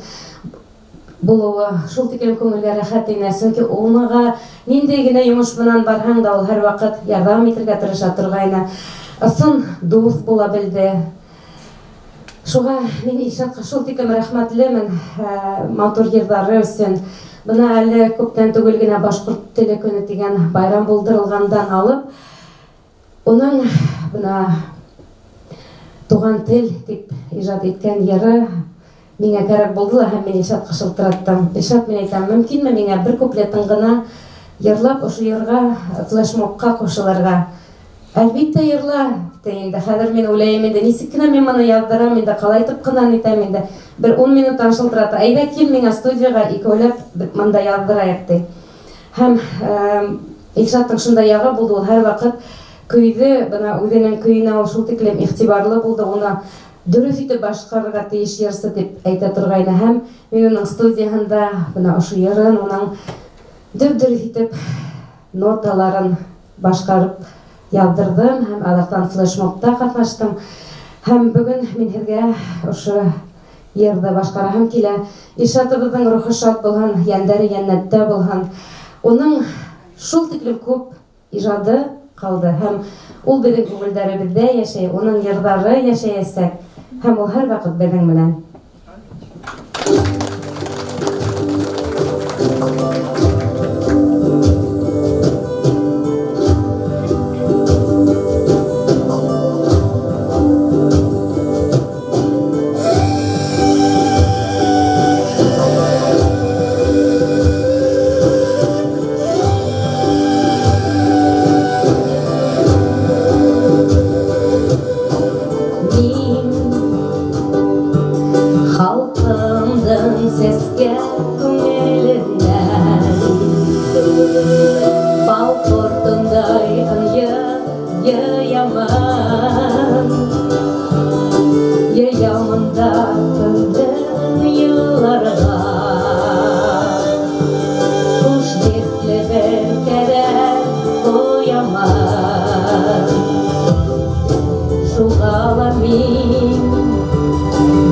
S13: булыуы, шул тиклем күңелгә рәхәт ине. Сөнки уныға ниндәй генә йомош менән барһаң да, ул һәр ваҡыт ярҙам итергә тырыша торғайны. Ысын дуҫ була белде. Шуға мин Илшатҡа шул тиклем рәхмәтлемен матур йырҙары өсөн. Бына әле күптән түгел генә Башҡорт теле көнө тигән байрам булдырылғандан алып, уның бына туған тел дип ижад иткән йыры миңә кәрәк булды ла, һәм мин Илшатҡа шылтыраттым. Илшат, мин әйтәм, мөмкинме миңә бер куплетын гына йырлап ошо йырға флешмобҡа ҡушылырға? Әлбиттә йырла, инде хәҙер мин уйлайым инде, нисек кенә мин быны яҙҙырам инде, ҡалайтып ҡына итәм инде. Бер 10 минуттан шылтырата. Әйҙә кил миңә студияға, икәүләп мында яҙҙырайыҡ ти. Һәм Илшаттың шундай яғы булды, ул һәр ваҡыт көйҙө, бына үҙенең көйөнә ул шул тиклем иғтибарлы булды, уны дөрөҫ итеп башҡарырға тейеш йырсы дип әйтә торғайны. Һәм мин уның студияһында бына ошо йырын, уның дөп-дөрөҫ итеп ноталарын башҡарып яҙҙырҙым һәм аҙаҡтан флешмобта ҡатнаштым. Һәм бөгөн мин һеҙгә ошо йырҙы башҡараһым килә. Илшатыбыҙҙың рухы шат булһын, йәндәре йәннәттә булһын. Уның шул тиклем күп ижады ҡалды һәм ул беҙҙең күңелдәребеҙҙә йәшәй, уның йырҙары йәшәйәсәк һәм ул һәр ваҡыт беҙҙең менән.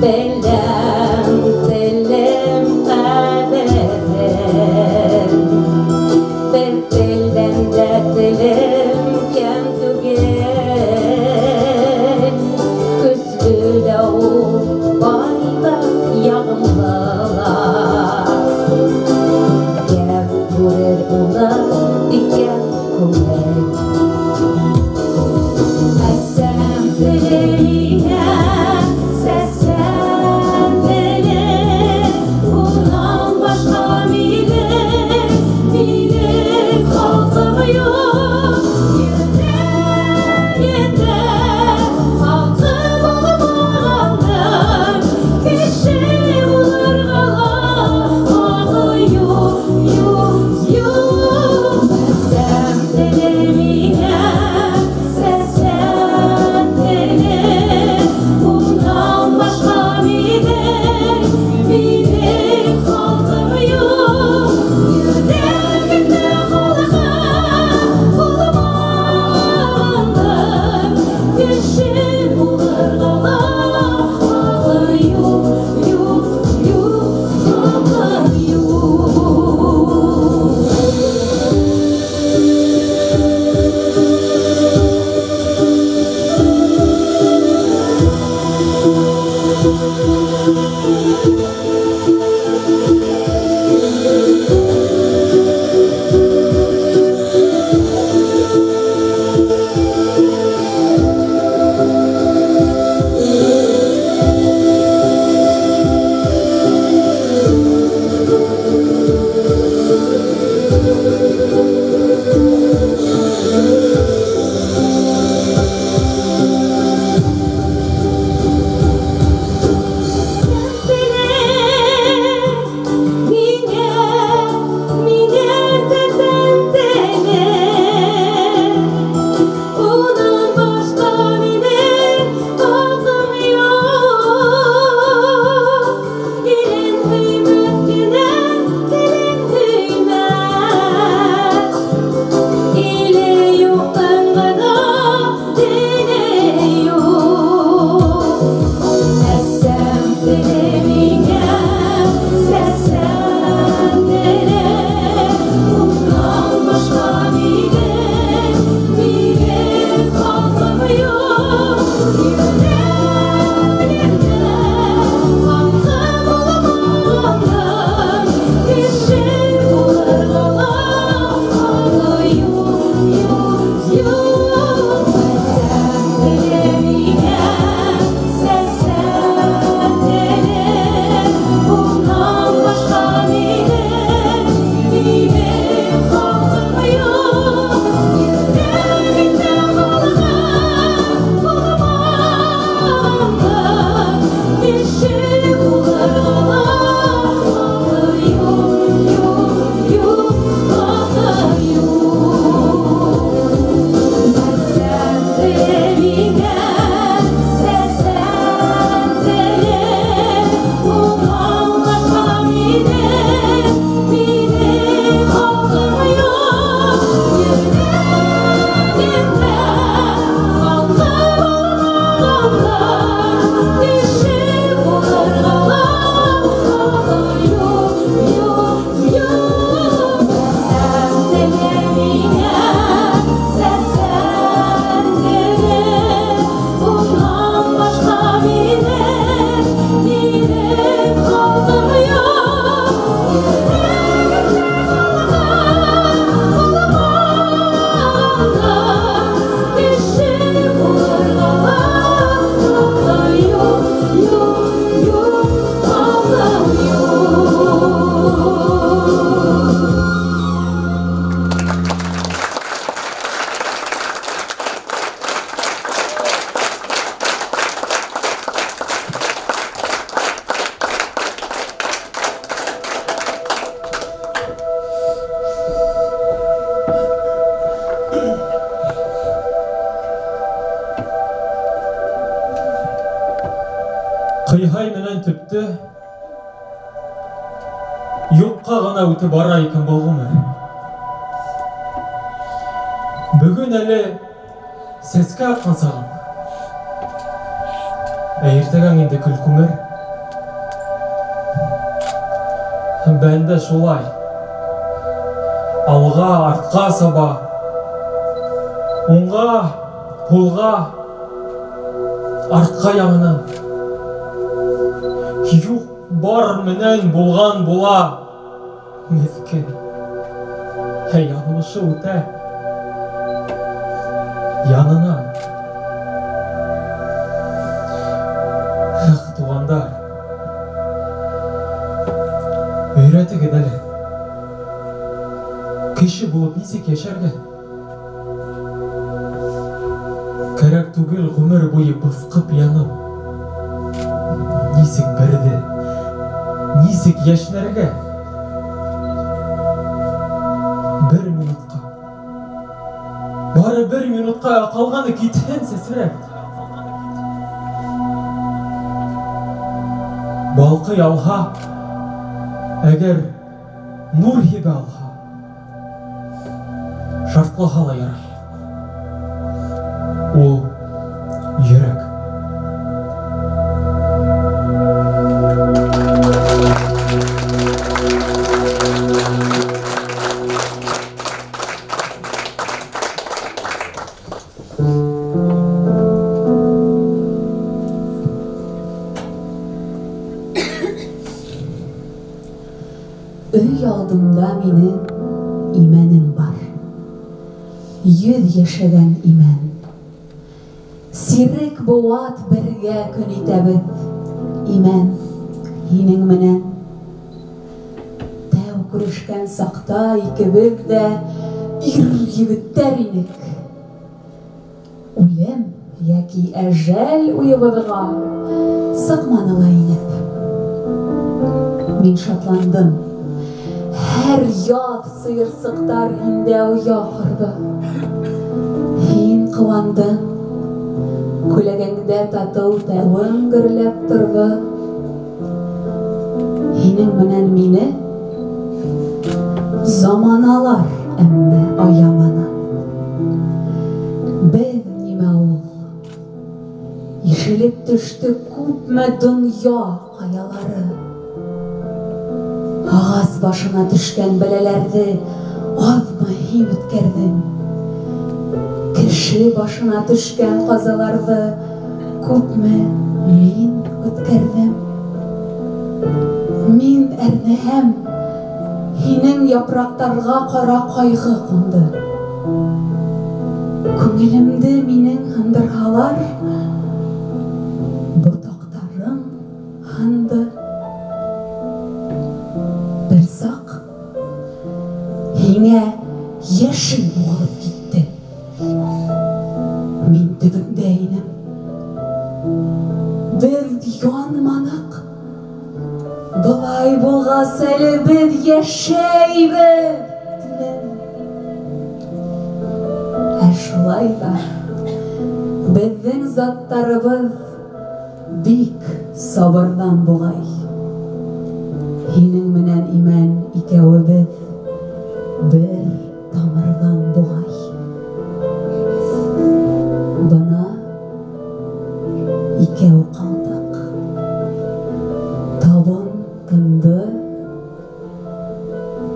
S2: Belem, telem,
S8: өтті, юққа ғана өтіп бара екен бұл ғұмыр. Бүгін әлі сәске атқан саған, ертең енді күлкімір. Бәнді шулай, алға артқа саба, оңға қолға артқа яңынан. Юқ бар менен болған бола, мезгіл янымышы өте янынан. Туғандар, өйреті кедәлі, кіші болып несек яшарға. Кәрәк түгел ғұмыр бойы бұсқып янып, несек бірді, несек яшнәрге. Бір минутқа, бары бір минутқа қалғаны кетен сесірек. Балқы алға, әгер нұр хебе алға, шартлы хала яра. Ол ерек.
S4: Өй алдымда менің именім бар. 100 яшәгән имен. Сирек буат бергә көн итәбез. Имен, һинең менән. Тәү күрешкән сакта икебез дә ир-егеттәр инек. Үлем яки әҗәл уебызга сыгманылай инеп. Мин шатландым. Her yat sıyırsıklar hinde uyakırdı. Hin kıvandın, külegengde tatıl təvın gürlep turdu. Hinin menen mini zamanalar emme ayamana. Biz nime ol, işilip düştü küpme dünya kayaları. Ağaz başına düşkən bələlərdi, azmı him ötkərdim. Kişi başına düşkən qazalardı, küpme min ötkərdim. Min ərnəhem, hinin yapraktarga qara qayğı qondu. Күңелемді менің хандырғалар, бұтақтарым ханды. Bir saq, hine yeşil olup gitti. Min tübündeynim. Biz yanmanak. Bulay bulğa seli biz yaşaybiz. Şulay da bizden zatlarımız bik sabırdan bulay. Hinin menen imen ikevimiz bir tamardan bulay. Bana ikev kaldık. Tabun tındı,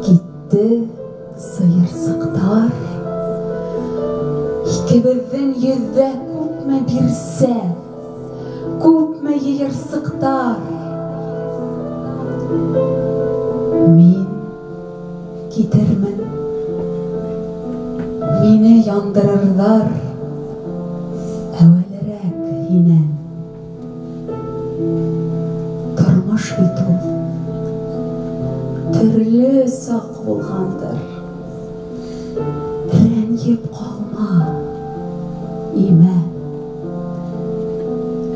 S4: gitti sıyırsıklar. İkimizin yüzde küpme bir sen, küpme yiyırsıklar. Min gidermen, mine yandırırlar, evvelerek hinen. Turmuş bitu, türlü sak bulgandır. Rengip kalma. İmen,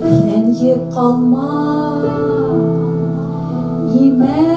S4: rengip kalma, imen.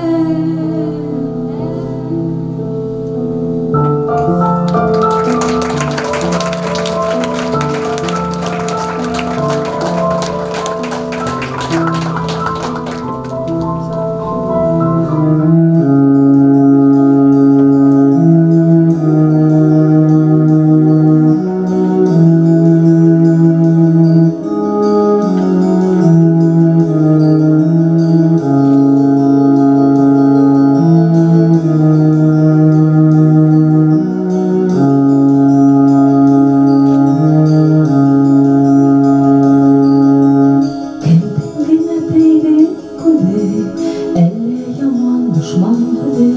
S14: күрде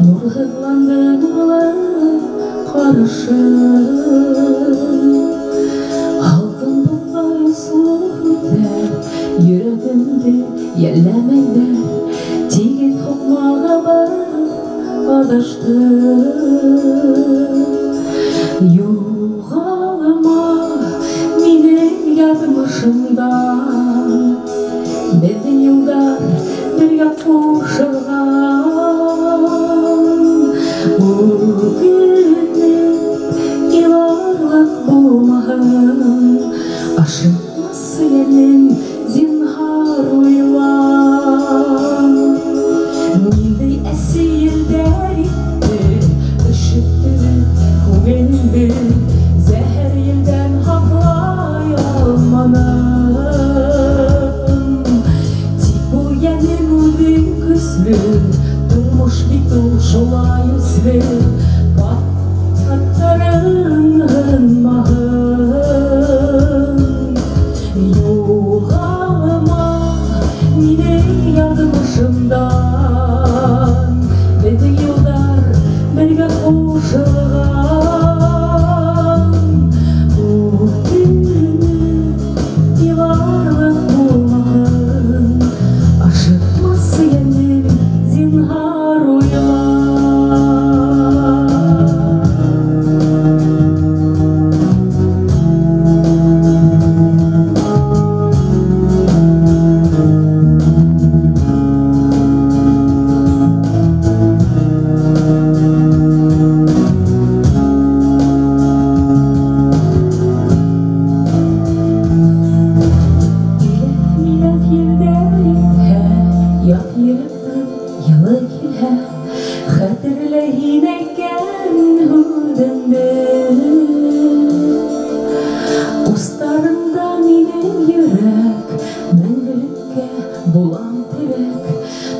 S14: нұрғырланды нұрлы қарышы алтын бұлғай сұлу күрде жүрегімде елемейді теген тоқмаға бар адашты юғалыма менің ядымышымда біздің жылдар бірге қушылған өкініп иларлық болмағын ашылмасы елін зинхар ойлан нендей әсейілдер етті үшітті көңілімді зәһәр елден хақлай алманым тек бұл елдің өдің күзлі тұрмыш биту шолай үзлі баттарың мағын юғалыма менің ядымышымдан біздің жылдар бірге қушылған өкініп иларлық болмағын ашытмасы елдің зинхар ойлан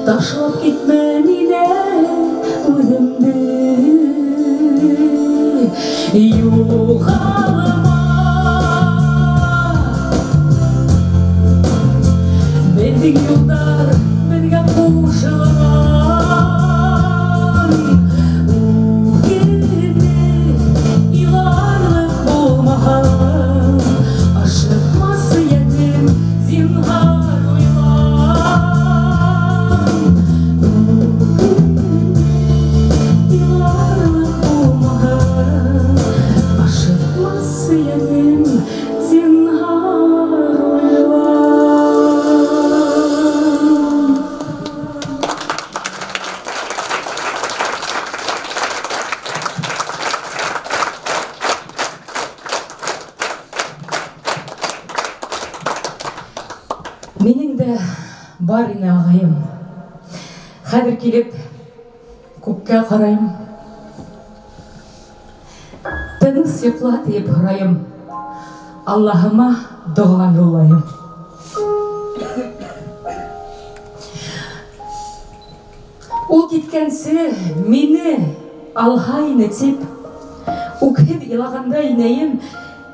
S14: ташлап кетме мені өзімді юғалыма біздің жылдар бірге қушылған өкініп иларлық болмаған ашытмасы едім зинхар менің де бар ине ағайым қазір келіп көкке қарайым тыныс ұйқла деп ұрайым Аллахыма дұға жолдайым ол кеткенсі мені алғайын етіп өкіп илағанда инейім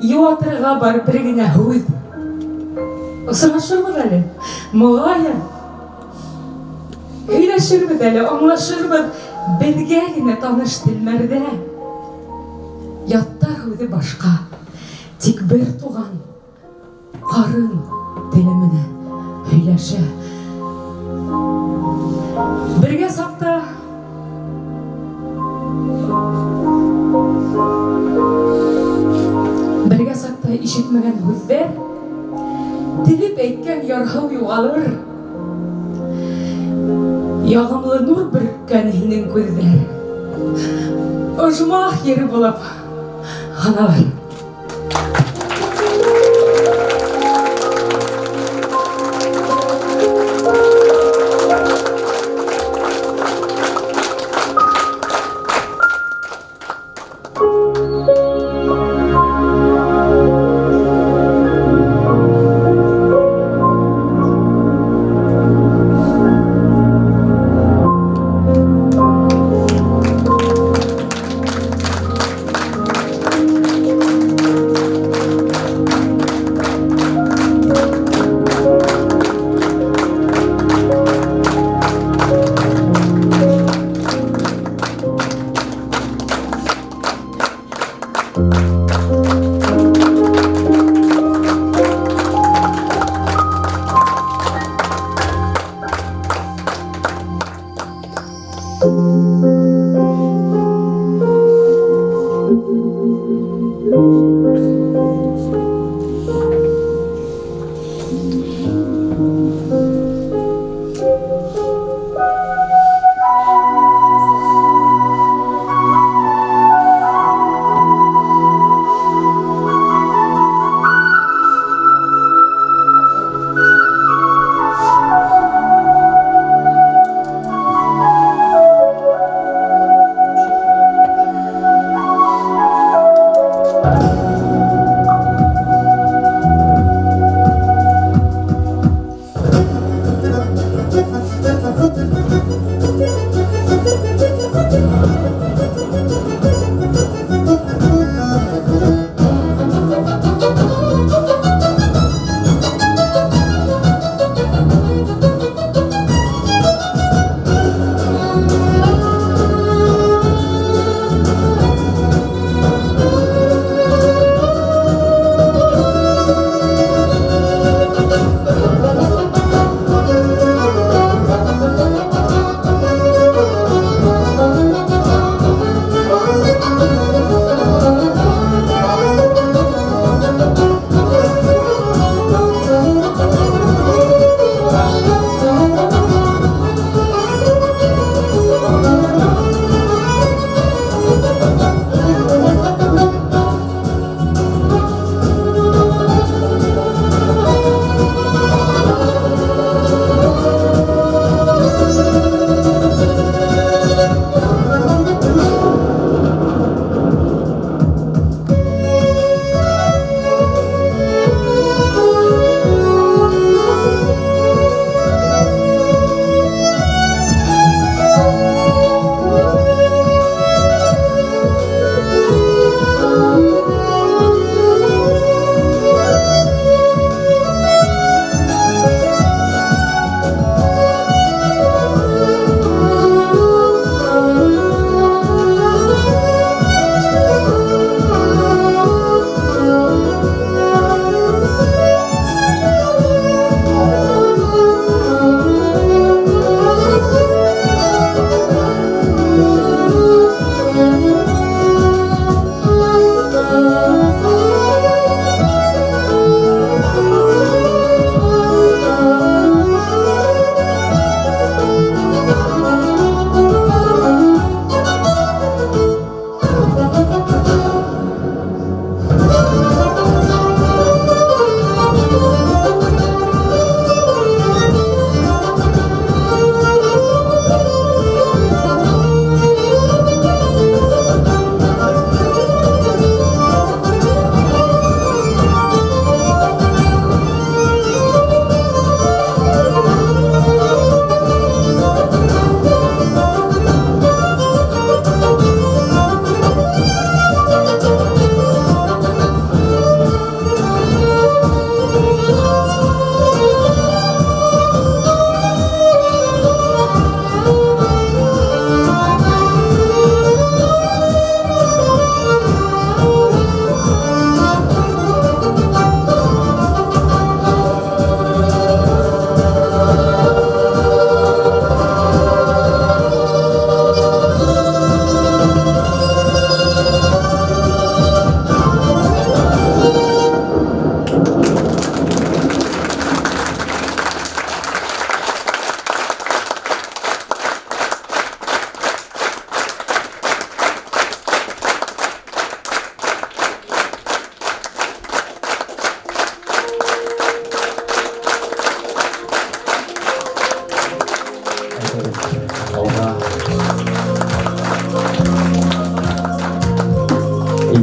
S14: еуатырға бар бірігіне өз Сұрашырбыз әлі, мұғайын. Үйлешірбіз әлі, аңлашырбыз бізгеліне таныш тілмәрді. Яттар өзі башқа, тек бір туған қарын тіліміне үйлеші. Бірге сақта ишетмеген көздер Тіліп әйткен ярғау юғалыр Яғымлы нұр бүріккен хинің көздер Ұжмақ ері болып ғаналар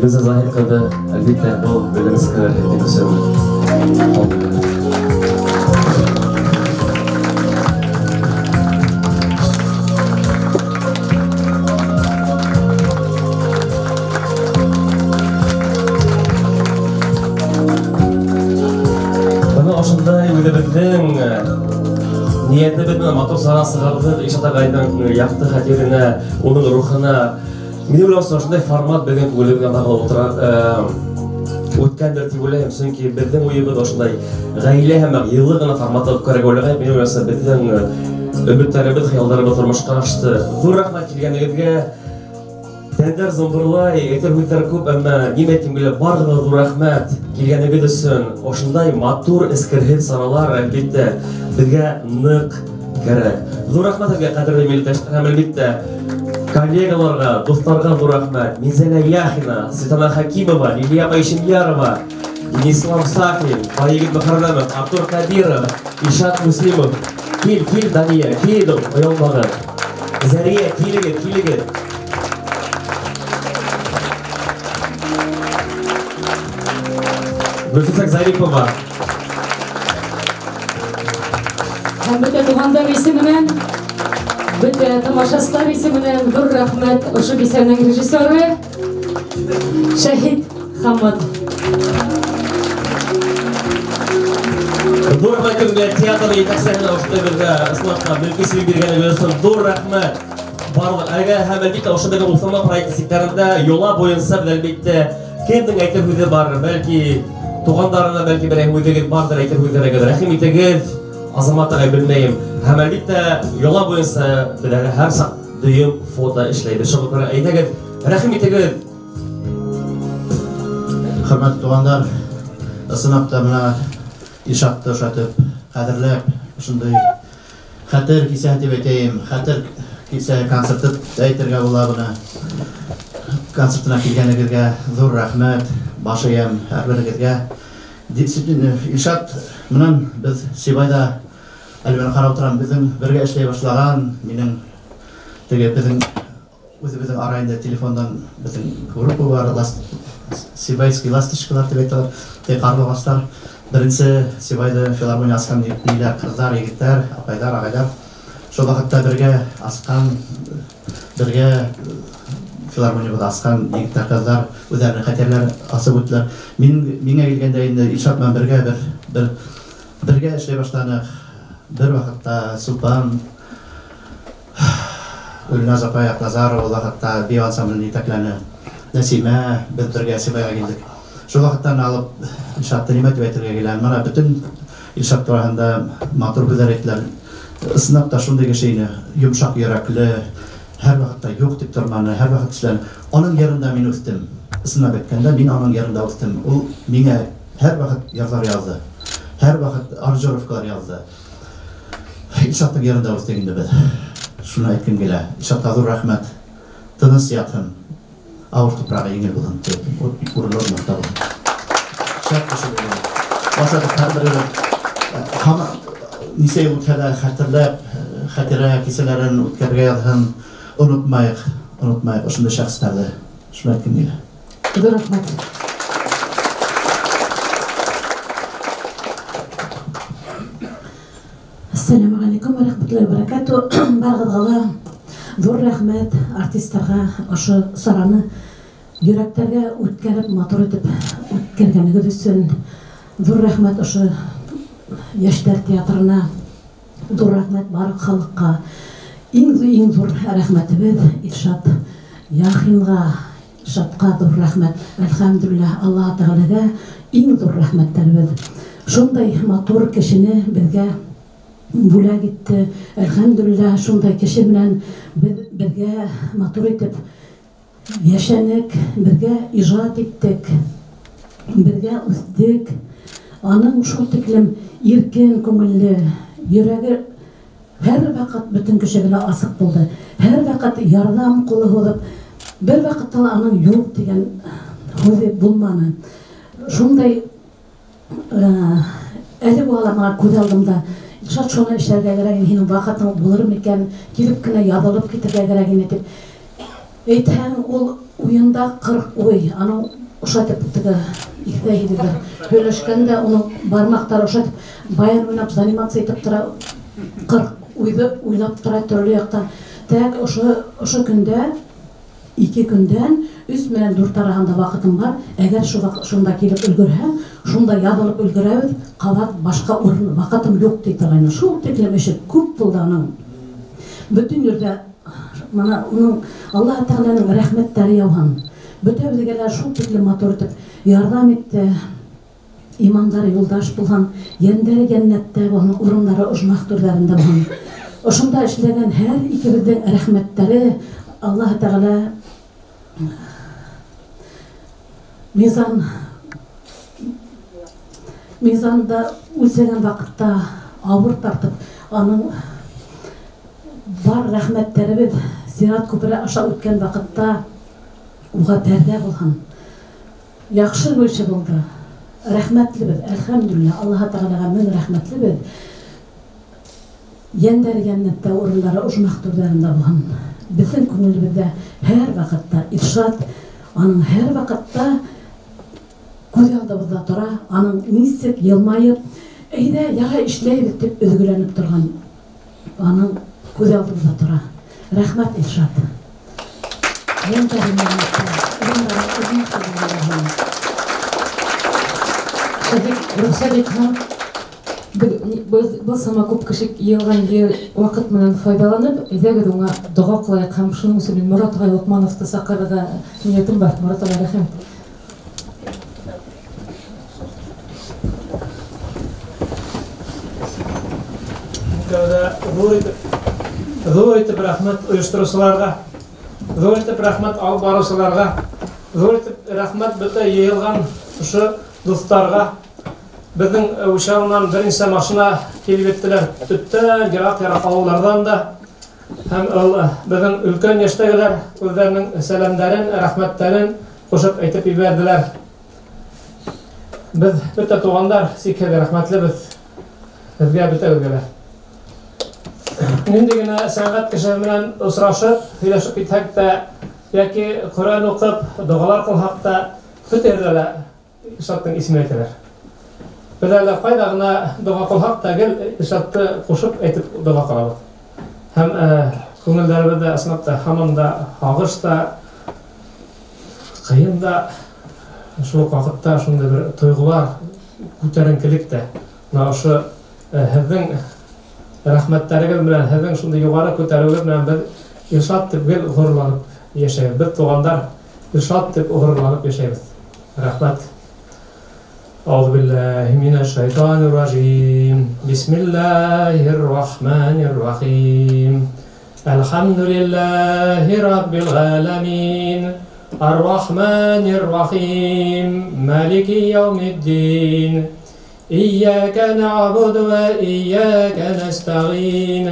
S15: Biz zahir qildi, albatta bu bilimiz qiladigan narsa. Bana aşında ödebildin niyeti bilmem motor saran sığardık, iş atagaydan yaktı haterine, onun ruhuna. Meni bilan shunday format bergan ko'ylakdan taqilib o'tirib o'tgandir deb o'ylayman, chunki bizning o'yimiz shunday g'ayli ham yilligina formatda kerak o'ylagan. Meni bilan bizning Үміттәребез, хыялдарыбыз тормышка ашты. Зур рахмат килгәнегезгә. Тәндәр зомбырлай, әйтер һүзләр күп, әмма нимә тиңгеле барлыгы зур рахмат килгәнегез өчен. Ошындай матур эскерһез саралар әлбәттә безгә нык кирәк. Зур рахмат сезгә, кадерле милләттәшләр, һәм әлбәттә коллегаларга, дусларга зур рахмат. Мизәлә Яхина, Светлана Хакимова, Лилия Байшемьярова, Ислам Сахин, Байегит Бахарнамов, Артур Кабиров, Ишат Муслимов. Кил, Дания, кил, оялмагы. Зәрия, килегез. Гөлсәк Зарипова.
S13: Һәм бөтә тугандар исеменнән, бөтә тамашачылар исеменнән зур рәхмәт ошо бисәнең режиссеры Шәһид Хамматов.
S15: Зур рәхмәт сезгә, театр җитәкчелегенә оштой безгә ысынлыкта белгесен биргәнегез өчен зур рәхмәт. Барлык һәм әлбәттә ошо безнең улсама проекты секторында юла буенча әлбәттә кемнең әйтер һүзе бар, бәлки тугандарына, бәлки берәр һүзегез бардыр, әйтер һүзләрегез рәхим итегез, Азамат агай белмәйм. Һәм әлбәттә юла буенча безгә һәр сак дөйем фото эшләйбез. Шуңа күрә әйтегез, рәхим итегез.
S16: Хөрмәтле тугандар, ысынлыкта менә Ишатты ошатып, кадерләп, ошондай хәтер кисә дип әйтәм, хәтер кисә концертты әйтергә була буны. Концертына килгәнегезгә зур рәхмәт, башыям һәрберегезгә. Ишат менән без Сибайда әлбәттә карап торам, безнең бергә эшләй башлаган, минем теге безнең үзебезнең арайында телефондан безнең группа бар, Сибайский ласточкалар дип әйтәләр, карлыгастар. Беренче Сибайда филармония аскан диләр, кызлар, егетләр, апайлар, агайлар. Шул вакытта бергә аскан, бергә филармониябызда аскан егетләр, кызлар үзләренең хәтерләр асып үттеләр. Миңа килгәндә инде Ишат белән бергә эшләй башладык. Бер вакытта Султан, Гөлназ апай, Назарова вакытта бию ансамблен итәкләне. Нәсимә, без бергә Сибайга килдек. Шул вакыттан алып Ишатты нимә дип әйтергә киләм. Менә бөтен Ишат турында матур һүзләр әйттеләр. Ысынлап та шундый кешене, йомшак йөрәкле, һәр вакытта юк дип торманы, һәр вакыт эшләр. Аның ярында мин үстем. Ысынлап әйткәндә, мин аның ярында үстем. Ул миңа һәр вакыт ярлар язды. Һәр вакыт аранжировкалар язды. Ишаттың ярында үстек инде без. Шуны әйткем килә. Ишатка зур рәхмәт. Тыныс ятһын. Авыр тупрагы еңел булһын дип урынлы мактабы. Шәп кешеләр. Башка һәрбер һәм нисә үткәндә хәтерләп, хәтирә кисәләрен үткәргә язган онытмайык ошондай шәхестәрне. Шуны әйткем килә.
S13: Зур рәхмәт. Ассаламу алейкум ва рахматуллахи ва баракату. Барыгызга зур рәхмәт артистларга ошо сараны йөрәктәргә үткәреп, матур итеп үткәргәнегез өчен. Зур рәхмәт ошо яшьләр театрына. Зур рәхмәт барлык халыкка. Иң зур рәхмәтебез Ишат Яхинга, Ишатка зур рәхмәт. Әлхәмдүлилләх, Аллаһ Тәгаләгә иң зур рәхмәтләребез. Шундай матур кешене безгә бүләк итте. Әлхәмдүлилләх, шундай кеше белән бергә матур итеп яшәнек, бергә иҗат иттек, бергә үстек. Аның шул тиклем иркен күңелле, йөрәге һәр вакыт бөтен кешегә асык булды. Һәр вакыт ярдәм кулы һузып, бер вакытта аның юк дигән һүзе булманы. Шундай әле бу аламга күз алдымда. Ишат шуны эшләргә кирәк, һинең вакытың булыр микән, килеп кенә язылып китәргә кирәк ине дип. Әйтһәң, ул уенда 40 уй, аның ошатып теге ихтәйдә һөйләшкәндә уның бармактары ошатып баян уйнап занимация итеп тора, 40 уйды уйлап тора төрле яктан. Тәк ошо көндә 2 көндән 3 менән 4 арасында вакытым бар. Әгәр шунда килеп өлгерһәм, шунда язылып өлгерәбез, кабат башка урын вакытым юк дип торган. Шул тиклем эше күп булды аның. Бөтен йөрдә мана уның Аллаһ Тәгаләнең рәхмәтләре яуган. Бөтәбезгә шул тиклем матур итеп ярдәм итте. Имандар юлдаш булган, яндәре җәннәттә булган, урыннары ожмах төрләрендә булган.
S17: ошонда эшләгән һәр икебезнең рәхмәттәре Аллаһ Тәгалә мизанда үлчәгән вакытта авыр тартып, аның бар рәхмәттәребез Сират күпере аша үткән вакытта уга пәрдә булган. Яхшы бүлче булды. Рәхмәтлебез, әлхәмдүлилләh, Аллаһ Тәгаләгә мең рәхмәтлебез. Йәндәр җәннәттә урыннары ушмак турдарында булган. Безнең күңелебездә һәр вакытта Илшат, аның һәр вакытта күз алдыбызда тора, аның нисек елмайып, әйдә, яра эшләйбез дип өзгөләнеп торган. Аның күз алдыбызда тора. Рәхмәт Илшат.
S14: Рөхсәт итһәң, был сама күп кеше йыелган вакыт менән файдаланып, әйдәгез уңа дуга кылайык һәм шуның өчен Мурат агай Лукмановты сакырырга ниятем бар. Мурат агай, рәхмәт.
S8: Ҙур итеп рәхмәт оештырыусыларға, ҙур итеп рәхмәт алып барыусыларға, ҙур итеп рәхмәт бөтә йыйылган ошо дуҫтарға. Безнең учагынан беренче машина килеп еттеләр. Төптән йыраҡ ауылдарҙан да һәм безнең өлкән йәштәгеләр үҙҙәренең сәләмдәрен, рәхмәттәрен ҡушып әйтеп ебәрҙеләр. Без бөтә туғандар сикһеҙ рәхмәтлебеҙ һеҙгә бөтәгеҙгә лә. Нинди генә сәнғәт кеше менән осрашып, һөйләшеп китһәк тә, яки Ҡөрьән уҡып, доғалар ҡылһаҡ та, бөтә ерҙә лә Илшаттың исемен әйтәләр. Беҙ әле ҡайҙа ғына доға ҡылһаҡ та, гел Илшатты ҡушып әйтеп доға ҡылабыҙ. Һәм күңелдәребеҙҙә ысынлап та һаман да һағыш та, ҡыйын да, шул уҡ ваҡытта шундай бер тойғолар, күтәренкелек тә. Ошо һеҙҙең рәхмәттәрегеҙ менән, һеҙҙең шундай юғары күтәреүегеҙ менән беҙ Илшат тип гел ғорурланып йәшәйбеҙ. Беҙ туғандар Илшат тип ғорурланып йәшәйбеҙ. Рәхмәт. أعوذ بالله من الشيطان الرجيم بسم الله الرحمن الرحيم الحمد لله رب العالمين الرحمن الرحيم مالك يوم الدين إياك نعبد وإياك نستعين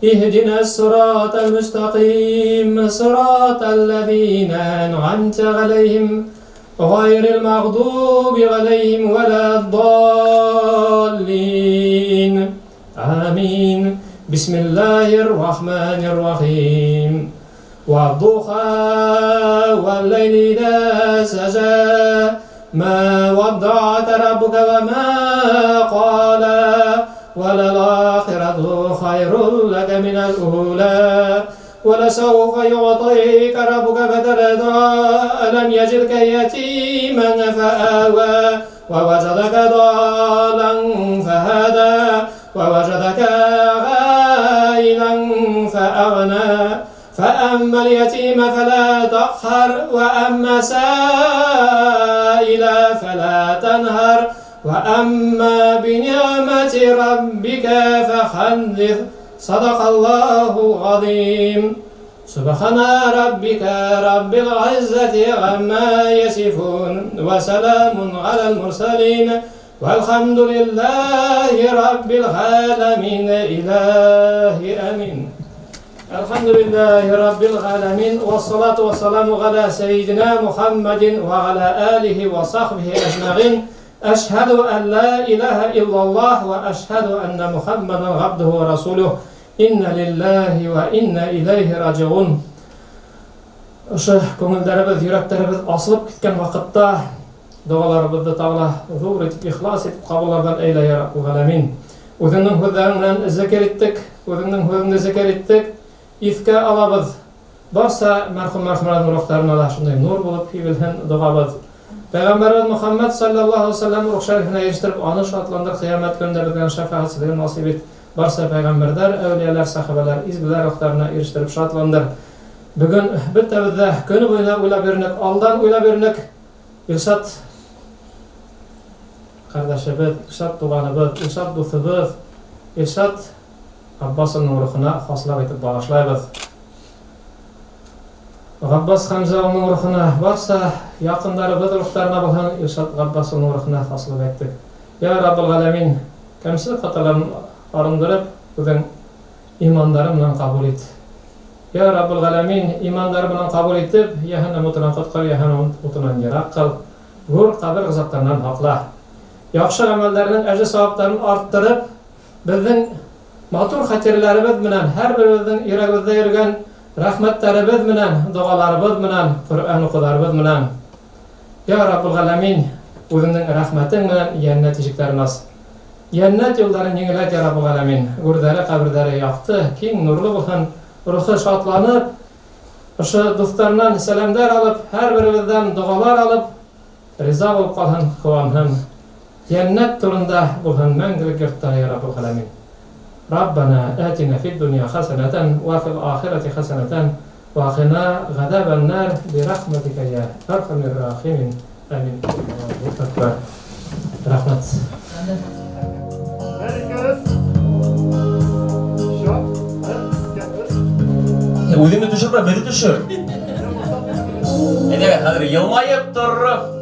S8: اهدنا الصراط المستقيم صراط الذين أنعمت عليهم غير المغضوب عليهم ولا الضالين آمين بسم الله الرحمن الرحيم والضحى والليل إذا سجى ما ودعك ربك وما قال وللآخرة خير لك من الأولى ولسوف يعطيك ربك فترضى ألم يجدك يتيما فآوى ووجدك ضالا فهدى ووجدك عائلا فأغنى فأما اليتيم فلا تقهر وأما سائل فلا تنهر وأما بنعمة ربك فحدث صدق الله العظيم سبحان ربك رب العزة عما يصفون وسلام على المرسلين والحمد لله رب العالمين إله آمين الحمد لله رب العالمين والصلاة والسلام على سيدنا محمد وعلى آله وصحبه أجمعين أشهد أن لا إله إلا الله وأشهد أن محمدا عبده ورسوله إنا لله وإنا إليه راجعون. Ошо көңүлдөрүбүз, жүрөктөрүбүз асылып кеткен вакытта дуаларыбызды Тағала зур итип, ихлас итип кабуллаган эйле я Раббул Аламин. Өзүңнүң сөздөрүң менен зикр иттик, өзүңнүң сөзүңдү зикр иттик. Ифке алабыз. Барса мәрхүм рухтарына да шундай нур булып килген дуабыз. Peygamberimiz Muhammed sallallahu aleyhi ve sellem ruh şerifine eriştirip anı şartlandır kıyamet gönderilgen şefaatçilerin nasip et. Barsa peygamberler, evliyalar, sahabeler, izgiler ruhlarına eriştirip şartlandır. Bugün bittebizde günü boyuna uylap yürünük, aldan uylap yürünük. İlşat kardeşimiz, İlşat tuğanımız, İlşat dostumuz, İlşat Габбасның рухына хаслап итеп багышлайбыз. Габбас Хамзаның рухына барса, якындарыбыз рухтарына булган Илшат Габбасның рухына хаслап әйттек. Я Раббул Галәмин, кемсез хаталарын арындырып, үзең имандары белән кабул ит. Я Раббул Галәмин, имандары белән кабул итеп, яһәннәм утынан коткар, яһәннәм утынан ерак кыл. Гур кабер газапларынан хакла. Яхшы гамәлләрнең әҗр-савапларын арттырып, безнең матур хатирәләребез белән, һәрберебезнең йөрәгебездә йөргән рәхмәтләребез белән, дуаларыбыз белән, Коръән укуларыбыз белән. Я Раббул Галәмин, үзеңнең рәхмәтең белән җәннәт ишекләрен ас. Җәннәт юлларын җиңеләт, Я Раббул Галәмин. Гүрдәре, каберләре якты, киң нурлы булсын, рухы шатланып, ошо дуслардан сәламдар алып, һәрберебездән дуалар алып, риза булып калган куанһын. Җәннәт турында булган мәңгелек йортта, Я Раббул Галәмин. ربنا آتنا في الدنيا حسنة وفي الآخرة حسنة وقنا عذاب النار برحمتك يا أرحم الراحمين آمين. أكبر رحمة.
S15: Өзіңді түшірме, бері түшір. Әне, қазір елмайып тұр.